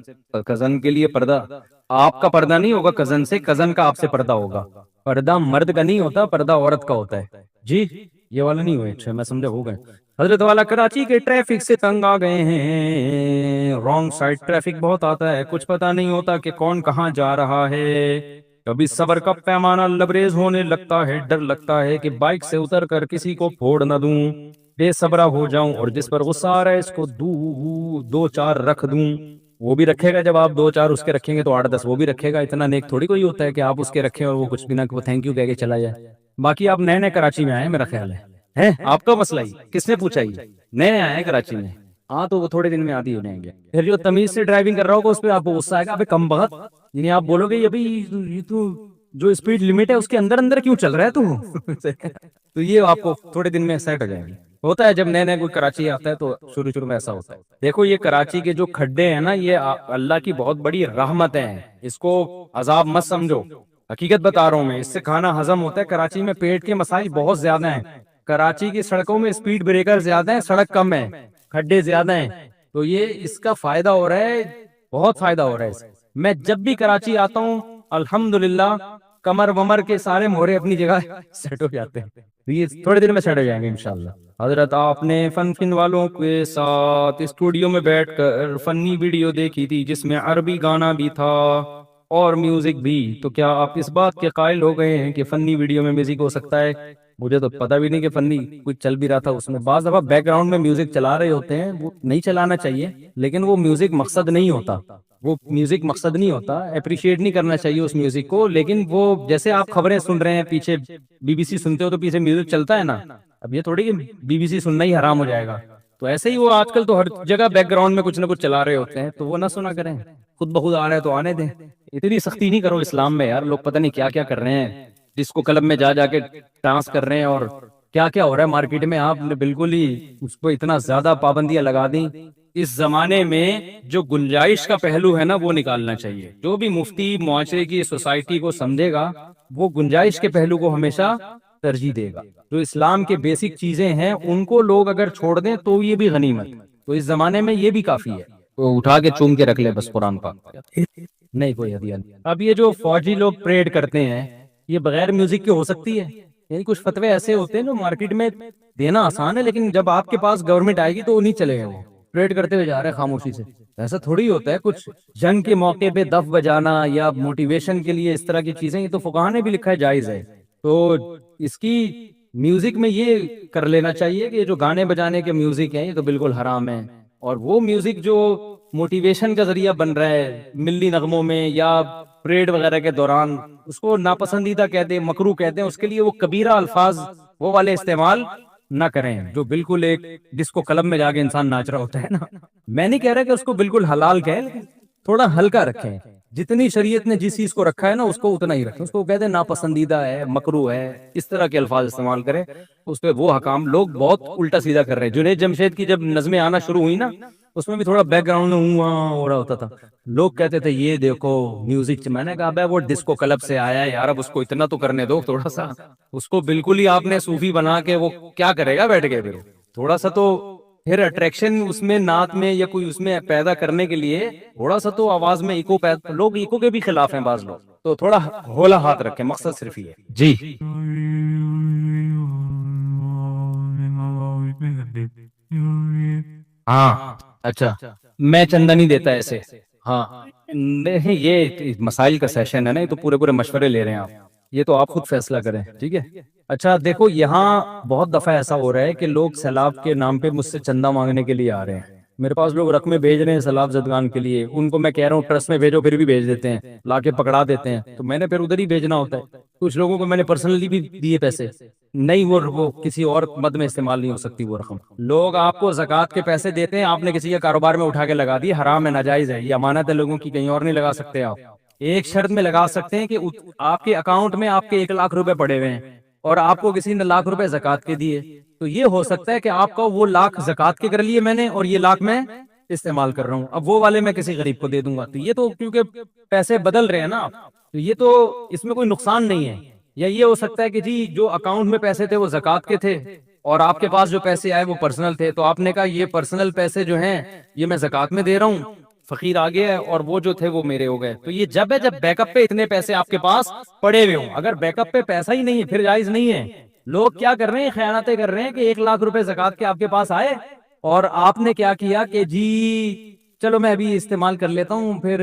کزن کے لیے پردہ, آپ کا پردہ نہیں ہوگا کزن سے, کزن کا آپ سے پردہ ہوگا. پردہ مرد کا نہیں ہوتا, پردہ عورت کا ہوتا ہے. جی یہ والا نہیں ہوئے, اچھا میں سمجھا ہو گئے. حضرت والا کراچی کے ٹریفک سے تنگ آ گئے ہیں، رانگ سائڈ ٹریفک بہت آتا ہے، کچھ پتہ نہیں ہوتا کہ کون کہاں جا رہا ہے، کبھی صبر کا پیمانہ لبریز ہونے لگتا ہے، ڈر لگتا ہے کہ بائک سے اتر کر کسی کو پھوڑ نہ دوں، بے صبرا ہو جاؤں اور جس پر غصہ آ رہا ہے اس کو دو چار رکھ دوں۔ وہ بھی رکھے گا، جب آپ دو چار اس کے رکھیں گے تو 8 10 وہ بھی رکھے گا، اتنا نیک تھوڑی کوئی ہوتا ہے کہ آپ اس کے رکھیں اور وہ کچھ بھی نہ کہ وہ تھینک یو کہہ کے چلا جائے۔ باقی آپ نئے نئے کراچی میں آئے ہیں میرا خیال ہے آپ کا مسئلہ ہی کس نے پوچھا ہی نئے آئے ہیں کراچی میں، ہاں تو وہ تھوڑے دن میں عادی ہو جائیں گے۔ پھر جو تمیز سے ڈرائیونگ کر رہا ہوگا اس پہ آپ کو غصہ آئے گا، ابے کم بخت، یعنی آپ بولو گے ابھی یہ تو جو اسپیڈ لمٹ ہے اس کے اندر اندر کیوں چل رہا ہے تو یہ آپ کو تھوڑے دن میں سیٹ ہو جائیں گے۔ ہوتا ہے جب نئے نئے کوئی کراچی آتا ہے تو شروع میں ایسا ہوتا ہے۔ دیکھو یہ کراچی کے جو کھڈے ہیں نا، یہ اللہ کی بہت بڑی رحمت ہے، اس کو عذاب مت سمجھو، حقیقت بتا رہا ہوں میں، اس سے کھانا ہضم ہوتا ہے۔ کراچی میں پیٹ کے مسائل بہت زیادہ ہیں، کراچی کی سڑکوں میں اسپیڈ بریکر زیادہ ہیں، سڑک کم ہے، کھڈے زیادہ ہیں، تو یہ اس کا فائدہ ہو رہا ہے، بہت فائدہ ہو رہا ہے اس سے۔ میں جب بھی کراچی آتا ہوں الحمدللہ کمر ومر کے سارے مورے اپنی جگہ سیٹ ہو جاتے ہیں، یہ تھوڑے دن میں سیٹ ہو جائیں گے انشاءاللہ۔ حضرت آپ نے فن والوں کے ساتھ اسٹوڈیو میں بیٹھ کر فنی ویڈیو دیکھی تھی جس میں عربی گانا بھی تھا اور میوزک بھی، تو کیا آپ اس بات کے قائل ہو گئے ہیں کہ فنی ویڈیو میں میوزک ہو سکتا ہے؟ مجھے تو پتہ بھی نہیں کہ فنی کچھ چل بھی رہا تھا اس میں، بعض دفعہ بیک گراؤنڈ میں میوزک چلا رہے ہوتے ہیں، وہ نہیں چلانا چاہیے، لیکن وہ میوزک مقصد نہیں ہوتا، وہ میوزک مقصد نہیں ہوتا، اپریشیٹ نہیں کرنا چاہیے اس میوزک کو، لیکن وہ جیسے آپ خبریں سن رہے ہیں پیچھے BBC سنتے ہو تو پیچھے میوزک چلتا ہے نا، اب یہ تھوڑی کہ BBC سننا ہی حرام ہو جائے گا، تو ایسے ہی وہ آج کل تو ہر جگہ بیک گراؤنڈ میں کچھ نہ کچھ چلا رہے ہوتے ہیں، تو وہ نہ سنا کریں، خود بخود آ رہا ہے تو آنے دیں، اتنی سختی نہیں کرو اسلام میں یار، لوگ پتہ نہیں کیا کیا کر رہے ہیں، ڈسکو کلب میں جا کے ڈانس کر رہے ہیں اور کیا کیا ہو رہا ہے مارکیٹ میں، آپ نے بالکل ہی اس کو اتنا زیادہ پابندیاں لگا دیں۔ اس زمانے میں جو گنجائش کا پہلو ہے نا وہ نکالنا چاہیے، جو بھی مفتی معاشرے کی سوسائٹی کو سمجھے گا وہ گنجائش کے پہلو کو ہمیشہ ترجیح دے گا، جو اسلام کے بیسک چیزیں ہیں ان کو لوگ اگر چھوڑ دیں تو یہ بھی غنیمت، تو اس زمانے میں یہ بھی کافی ہے، تو اٹھا کے چوم کے رکھ لے بس قرآن پاک، نہیں کوئی ہدیہ نہیں۔ اب یہ جو فوجی لوگ پریڈ کرتے ہیں یہ بغیر میوزک کے ہو سکتی ہے؟ یعنی کچھ فتوے ایسے ہوتے ہیں جو مارکیٹ میں دینا آسان ہے، لیکن جب آپ کے پاس گورنمنٹ آئے گی تو وہ نہیں چلے گا، وہ پریڈ کرتے ہوئے جا رہے ہیں خاموشی سے، ایسا تھوڑی ہوتا ہے۔ کچھ جنگ کے موقع پہ دف بجانا یا موٹیویشن کے لیے اس طرح کی چیزیں، یہ تو فقہا نے بھی لکھا ہے جائز ہے، تو اس کی میوزک میں یہ کر لینا چاہیے کہ جو گانے بجانے کے میوزک ہیں یہ تو بالکل حرام ہے، اور وہ میوزک جو موٹیویشن کا ذریعہ بن رہا ہے ملی نغموں میں یا پریڈ وغیرہ کے دوران، اس کو ناپسندیدہ کہتے ہیں، مکروہ کہتے ہیں، اس کے لیے وہ کبیرہ الفاظ وہ والے استعمال نہ کریں جو بالکل ایک ڈسکو کلب میں جا کے انسان ناچ رہا ہوتا ہے نا۔ میں نہیں کہہ رہا کہ اس کو بالکل حلال کہیں، لیکن تھوڑا ہلکا رکھیں، جتنی شریعت نے جس چیز کو رکھا ہے نا اس کو اتنا ہی رکھیں، اس کو کہتے ہیں ناپسندیدہ ہے، مکروہ ہے، اس طرح کے الفاظ استعمال کریں، اس پہ وہ حکام لوگ بہت الٹا سیدھا کر رہے ہیں۔ جنید جمشید کی جب نظمیں آنا شروع ہوئی نا اس میں بھی تھوڑا بیک گراؤنڈ میں ہو رہا ہوتا تھا، لوگ کہتے تھے یہ دیکھو میوزک، میں نے کہا بھائی وہ ڈسکو کلب سے آیا ہے یار، اب اس کو اتنا تو کرنے دو تھوڑا سا، اس کو بالکل ہی آپ نے صوفی بنا کے وہ کیا کرے گا بیٹھ کے، پھر تھوڑا سا تو پھر اٹریکشن اس میں نعت میں یا کوئی اس میں پیدا کرنے کے لیے تھوڑا سا تو آواز میں ایکو پیدا، لوگ ایکو کے بھی خلاف ہیں بعض لوگ، تو تھوڑا ہولا ہاتھ رکھیں، مقصد صرف یہ ہے جی۔ ہاں اچھا میں چندہ نہیں دیتا ایسے، ہاں نہیں یہ مسائل کا سیشن ہے نا، یہ تو پورے مشورے لے رہے ہیں آپ، یہ تو آپ خود فیصلہ کریں، ٹھیک ہے۔ اچھا دیکھو یہاں بہت دفعہ ایسا ہو رہا ہے کہ لوگ سیلاب کے نام پہ مجھ سے چندہ مانگنے کے لیے آ رہے ہیں، میرے پاس لوگ رقمیں بھیج رہے ہیں سیلاب زدگان کے لیے، ان کو میں کہہ رہا ہوں ٹرسٹ میں بھیجو، پھر بھی بھیج دیتے ہیں، لا کے پکڑا دیتے ہیں، تو میں نے پھر ادھر ہی بھیجنا ہوتا ہے۔ کچھ لوگوں کو میں نے پرسنلی بھی دیے پیسے، نہیں وہ کسی اور مد میں استعمال نہیں ہو سکتی وہ رقم۔ لوگ آپ کو زکوٰۃ کے پیسے دیتے ہیں، آپ نے کسی کے کاروبار میں اٹھا کے لگا دی، حرام ہے، ناجائز ہے، یہ امانت ہے لوگوں کی، کہیں اور نہیں لگا سکتے آپ۔ ایک شرط میں لگا سکتے ہیں کہ آپ کے اکاؤنٹ میں آپ کے 1 لاکھ روپے پڑے ہوئے ہیں اور آپ کو کسی نے 1 لاکھ روپے زکوٰۃ کے دیے، تو یہ ہو سکتا ہے کہ آپ کا وہ 1 لاکھ زکوٰۃ کے کر لیے میں نے اور یہ 1 لاکھ میں استعمال کر رہا ہوں، اب وہ والے میں کسی غریب کو دے دوں گا، تو یہ تو کیونکہ پیسے بدل رہے ہیں نا آپ، تو یہ تو اس میں کوئی نقصان نہیں ہے۔ یا یہ ہو سکتا ہے کہ جی جو اکاؤنٹ میں پیسے تھے وہ زکوٰۃ کے تھے اور آپ کے پاس جو پیسے آئے وہ پرسنل تھے، تو آپ نے کہا یہ پرسنل پیسے جو ہیں یہ میں زکوٰۃ میں دے رہا ہوں، فقیر آ گیا ہے اور وہ جو تھے وہ میرے ہو گئے، تو یہ جب ہے جب بیک اپ پہ اتنے پیسے آپ کے پاس پڑے ہوئے ہوں، اگر بیک اپ پہ پیسہ ہی نہیں ہے پھر جائز نہیں ہے، لوگ کیا کر رہے ہیں, خیانتیں کر رہے ہیں کہ 1 لاکھ روپے زکوٰۃ کے آپ کے پاس آئے اور آپ نے کیا کیا کہ جی چلو میں ابھی استعمال کر لیتا ہوں, پھر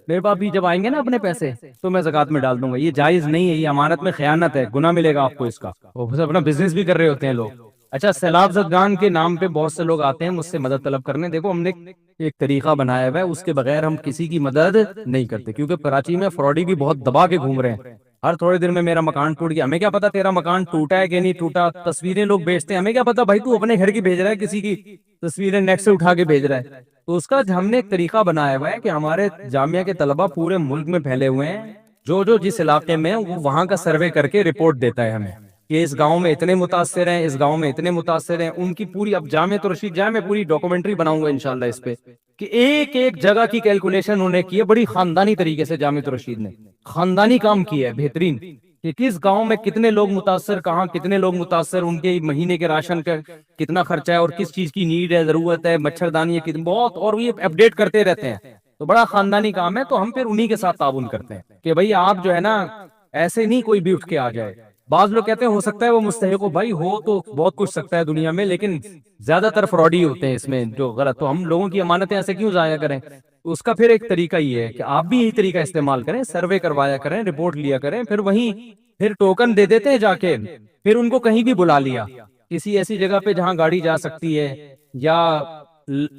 میرے پاس بھی جب آئیں گے نا اپنے پیسے تو میں زکوٰۃ میں ڈال دوں گا. یہ جائز نہیں ہے, یہ امانت میں خیانت ہے, گناہ ملے گا آپ کو اس کا. وہ اپنا بزنس بھی کر رہے ہوتے ہیں لوگ. اچھا, سیلاب زدگان کے نام پہ بہت سے لوگ آتے ہیں مجھ سے مدد طلب کرنے. دیکھو ہم نے ایک طریقہ بنایا ہوا ہے, اس کے بغیر ہم کسی کی مدد نہیں کرتے, کیونکہ کراچی میں فراڈی بھی بہت دبا کے گھوم رہے ہیں. ہر تھوڑے دن میں میرا مکان ٹوٹ گیا, ہمیں کیا پتا تیرا مکان ٹوٹا ہے کہ نہیں ٹوٹا. تصویریں لوگ بھیجتے ہیں, ہمیں کیا پتا بھائی تو اپنے گھر کی بھیج رہا ہے, کسی کی تصویریں نیٹ سے اٹھا کے بھیج رہا ہے. تو اس کا ہم نے ایک طریقہ بنایا ہوا ہے کہ ہمارے جامعہ کے طلبہ پورے ملک میں پھیلے ہوئے ہیں, جو جس علاقے میں وہ وہاں کا سروے کر کے رپورٹ دیتا ہے ہمیں کہ اس گاؤں میں اتنے متاثر ہیں, اس گاؤں میں اتنے متاثر ہیں. ان کی پوری, اب جامع رشید جائے, میں پوری ڈاکومنٹری بناؤں گا انشاءاللہ اس پہ کہ ایک ایک جگہ کی کیلکولیشن انہوں نے کی ہے بڑی خاندانی طریقے سے. جامع رشید نے خاندانی کام کیا ہے بہترین, کہ کس گاؤں میں کتنے لوگ متاثر, کہاں کتنے لوگ متاثر, ان کے مہینے کے راشن کا کتنا خرچہ ہے اور کس چیز کی نیڈ ہے, ضرورت ہے, مچھردانی ہے بہت, اور یہ اپڈیٹ کرتے رہتے ہیں. تو بڑا خاندانی کام ہے. تو ہم پھر انہی کے ساتھ تعاون کرتے ہیں کہ بھائی آپ جو ہے نا ایسے نہیں کوئی بھی اٹھ کے آ جائے. بعض لوگ کہتے ہیں ہو سکتا ہے وہ مستحق ہو, بھائی ہو تو بہت کچھ سکتا ہے دنیا میں, لیکن زیادہ تر فراڈی ہوتے ہیں اس میں جو غلط. تو ہم لوگوں کی امانتیں ایسے کیوں ضائع کریں. اس کا پھر ایک طریقہ یہ ہے کہ آپ بھی یہی طریقہ استعمال کریں, سروے کروایا کریں, رپورٹ لیا کریں, پھر وہیں پھر ٹوکن دے دیتے ہیں جا کے, پھر ان کو کہیں بھی بلا لیا کسی ایسی جگہ پہ جہاں گاڑی جا سکتی ہے یا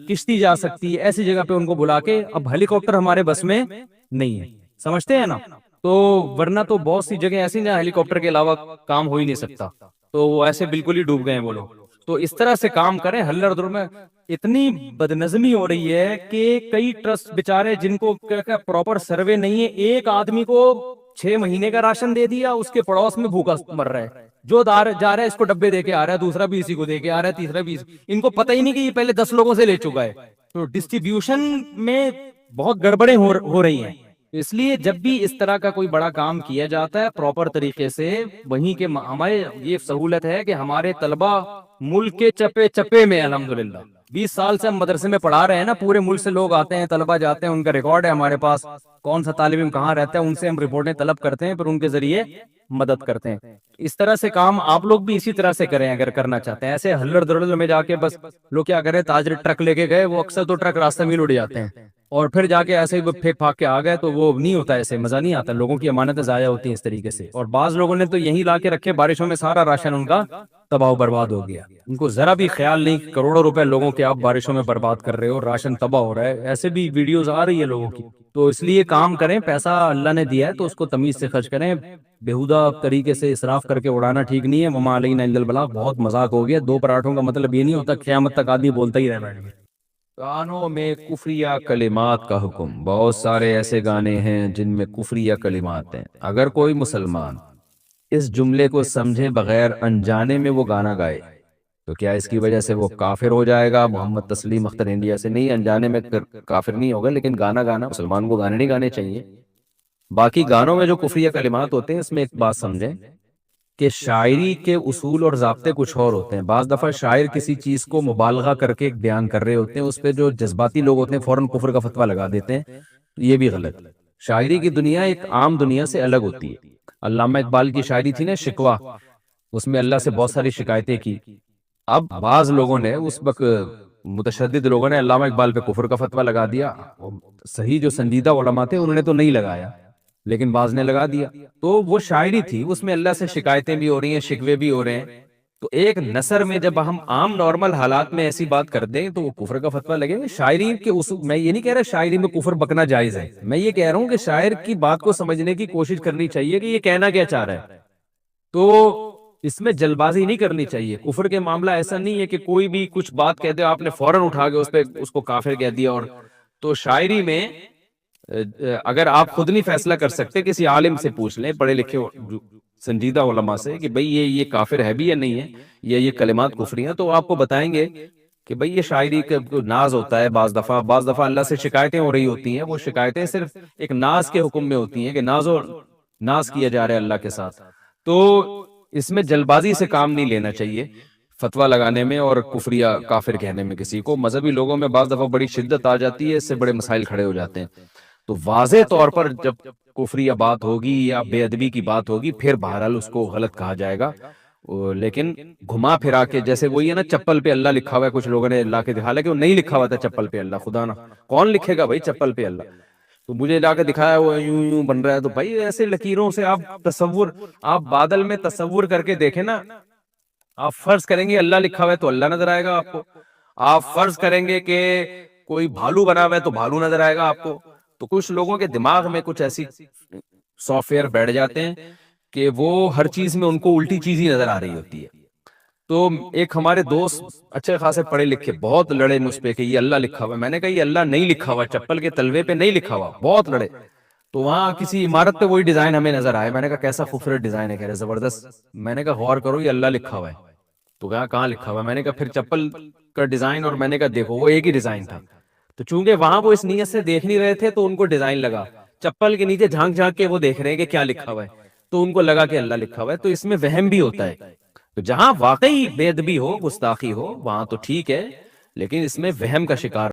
کشتی جا سکتی ہے, ایسی جگہ پہ ان کو بلا کے. اب ہیلی کاپٹر ہمارے بس میں نہیں ہے, سمجھتے ہیں نا, تو ورنہ تو بہت سی جگہ ایسی جہاں ہیلی کاپٹر کے علاوہ کام ہو ہی نہیں سکتا, تو وہ ایسے بالکل ہی ڈوب گئے ہیں وہ لوگ. تو اس طرح سے کام کریں. ہلر در میں اتنی بدنظمی ہو رہی ہے کہ کئی ٹرسٹ بیچارے جن کو پراپر سروے نہیں ہے, ایک آدمی کو 6 مہینے کا راشن دے دیا, اس کے پڑوس میں بھوکا مر رہا ہے, جو جا رہا ہے اس کو ڈبے دے کے آ رہا ہے, دوسرا بھی اسی کو دے کے آ رہا ہے, تیسرا بھی ان کو پتہ ہی نہیں کہ یہ پہلے 10 لوگوں سے لے چکا ہے. تو ڈسٹریبیوشن میں بہت گڑبڑیں ہو رہی ہیں. اس لیے جب بھی اس طرح کا کوئی بڑا کام کیا جاتا ہے پراپر طریقے سے, وہیں کے ہمارے یہ سہولت ہے کہ ہمارے طلبہ ملک کے چپے چپے میں الحمدللہ 20 سال سے ہم مدرسے میں پڑھا رہے ہیں نا, پورے ملک سے لوگ آتے ہیں, طلبہ جاتے ہیں, ان کا ریکارڈ ہے ہمارے پاس, کون سا طالب علم کہاں رہتا ہے, ان سے ہم رپورٹیں طلب کرتے ہیں, پھر ان کے ذریعے مدد کرتے ہیں. اس طرح سے کام آپ لوگ بھی اسی طرح سے کریں اگر کرنا چاہتے ہیں. ایسے ہلڑ دھڑ میں جا کے بس لوگ کیا کریں, تاجر ٹرک لے کے گئے, وہ اکثر تو ٹرک راستے میں اڑ جاتے ہیں, اور پھر جا کے ایسے ہی پھینک پھاک کے آ گئے, تو وہ نہیں ہوتا, ایسے مزہ نہیں آتا. لوگوں کی امانتیں ضائع ہوتی ہیں اس طریقے سے. اور بعض لوگوں نے تو یہی لا کے رکھے, بارشوں میں سارا راشن ان کا تباہ و برباد ہو گیا. ان کو ذرا بھی خیال نہیں, کروڑوں روپے لوگوں کے آپ بارشوں میں برباد کر رہے ہو, راشن تباہ ہو رہا ہے. ایسے بھی ویڈیوز آ رہی ہے لوگوں کی. تو اس لیے کام کریں, پیسہ اللہ نے دیا ہے تو اس کو تمیز سے خرچ کریں. بےہودہ طریقے سے اسراف کر کے اڑانا ٹھیک نہیں ہے. وما علینا الا البلاغ, بہت مذاق ہو گیا. 2 پراٹھوں کا مطلب یہ نہیں ہوتا قیامت تک آدمی بولتا ہی رہنا ہے. گانوں میں کفریہ کلمات کا حکم. بہت سارے ایسے گانے ہیں جن میں کفریہ کلمات ہیں. اگر کوئی مسلمان اس جملے کو سمجھے بغیر انجانے میں وہ گانا گائے تو کیا اس کی وجہ سے وہ کافر ہو جائے گا؟ محمد تسلیم اختر انڈیا سے. نہیں, انجانے میں کافر نہیں ہوگا, لیکن گانا گانا مسلمان کو گانے نہیں گانے چاہیے. باقی گانوں میں جو کفریہ کلمات ہوتے ہیں, اس میں ایک بات سمجھیں کہ شاعری کے اصول اور ضابطے کچھ اور ہوتے ہیں. بعض دفعہ شاعر کسی چیز کو مبالغہ کر کے ایک بیان کر رہے ہوتے ہیں, اس پہ جو جذباتی لوگ ہوتے ہیں فوراً کفر کا فتویٰ لگا دیتے ہیں. یہ بھی غلط. شاعری کی دنیا ایک عام دنیا سے الگ ہوتی ہے. علامہ اقبال کی شاعری تھی نا شکوہ, اس میں اللہ سے بہت ساری شکایتیں کی. اب بعض لوگوں نے اس وقت, متشدد لوگوں نے علامہ اقبال پہ کفر کا فتویٰ لگا دیا. صحیح جو سنجیدہ علماء تھے انہوں نے تو نہیں لگایا, لیکن بعض نے لگا دیا. تو وہ شاعری تھی, اس میں اللہ سے شکایتیں بھی ہو رہی ہیں, شکوے بھی ہو رہے ہیں. تو ایک نثر میں جب ہم عام نارمل حالات میں ایسی بات کر دیں تو وہ کفر کا فتویٰ لگے گا. شاعری کے اصول, میں یہ نہیں کہہ رہا شاعری میں کفر بکنا جائز ہے, میں یہ کہہ رہا ہوں کہ شاعر کی بات کو سمجھنے کی کوشش کرنی چاہیے کہ یہ کہنا کیا چاہ رہا ہے. تو اس میں جلد بازی نہیں کرنی چاہیے. کفر کے معاملہ ایسا نہیں ہے کہ کوئی بھی کچھ بات کہتے ہو آپ نے فوراً اٹھا کے اس کو کافر کہہ دیا. اور تو شاعری میں اگر آپ خود نہیں فیصلہ کر سکتے, کسی عالم سے پوچھ لیں, پڑھے لکھے سنجیدہ علماء سے, کہ بھئی یہ کافر ہے بھی یا نہیں ہے, یا یہ کلمات کفری ہیں, تو آپ کو بتائیں گے کہ بھئی یہ شاعری کا ناز ہوتا ہے. بعض دفعہ اللہ سے شکایتیں ہو رہی ہوتی ہیں, وہ شکایتیں صرف ایک ناز کے حکم میں ہوتی ہیں کہ ناز کیا جا رہا ہے اللہ کے ساتھ. تو اس میں جلد بازی سے کام نہیں لینا چاہیے فتویٰ لگانے میں اور کفریہ کافر کہنے میں کسی کو. مذہبی لوگوں میں بعض دفعہ بڑی شدت آ جاتی ہے, اس سے بڑے مسائل کھڑے ہو جاتے ہیں. تو واضح طور پر جب کفری بات ہوگی یا بے ادبی کی بات ہوگی پھر بہرحال اس کو غلط کہا جائے گا. لیکن گھما پھرا کے جیسے وہی ہے نا چپل پہ اللہ لکھا ہوا ہے, کچھ لوگوں نے لا کے دکھا, کہ وہ نہیں لکھا ہوا تھا چپل پہ اللہ, خدا نا کون لکھے گا بھائی چپل پہ اللہ, تو مجھے لا کے دکھایا وہ یوں یوں بن رہا ہے. تو بھائی ایسے لکیروں سے آپ بادل میں تصور کر کے دیکھیں نا, آپ فرض کریں گے اللہ لکھا ہوا ہے تو اللہ نظر آئے گا آپ کو, آپ فرض کریں گے کہ کوئی بھالو بنا ہوا ہے تو بھالو نظر آئے گا آپ کو. تو کچھ لوگوں کے دماغ میں کچھ ایسی سافٹ ویئر بیٹھ جاتے ہیں کہ وہ ہر چیز میں ان کو الٹی چیز ہی نظر آ رہی ہوتی ہے. تو ایک ہمارے دوست اچھے خاصے پڑھے لکھے بہت لڑے مجھ پہ کہ یہ اللہ لکھا ہوا ہے. میں نے کہا یہ اللہ نہیں لکھا ہوا, چپل کے تلوے پہ نہیں لکھا ہوا, بہت لڑے. تو وہاں کسی عمارت پہ وہی ڈیزائن ہمیں نظر آیا, میں نے کہا کیسا خوبصورت ڈیزائن ہے, کہہ رہے زبردست. میں نے کہا غور کرو یہ اللہ لکھا ہوا ہے. تو کہاں لکھا ہوا ہے, میں نے کہا پھر چپل کا ڈیزائن, اور میں نے کہا دیکھو وہ ایک ہی ڈیزائن تھا. تو چونکہ وہاں وہ اس نیت سے دیکھ نہیں رہے تھے تو ان کو ڈیزائن لگا, چپل کے نیچے جھانک جھانک کے وہ دیکھ رہے ہیں کہ کیا لکھا ہوا ہے, تو ان کو لگا کہ اللہ لکھا ہوا ہے. تو اس میں وہم بھی ہوتا ہے. تو جہاں واقعی بے ادبی ہو, گستاخی ہو, وہاں تو ٹھیک ہے, لیکن اس میں وہم کا شکار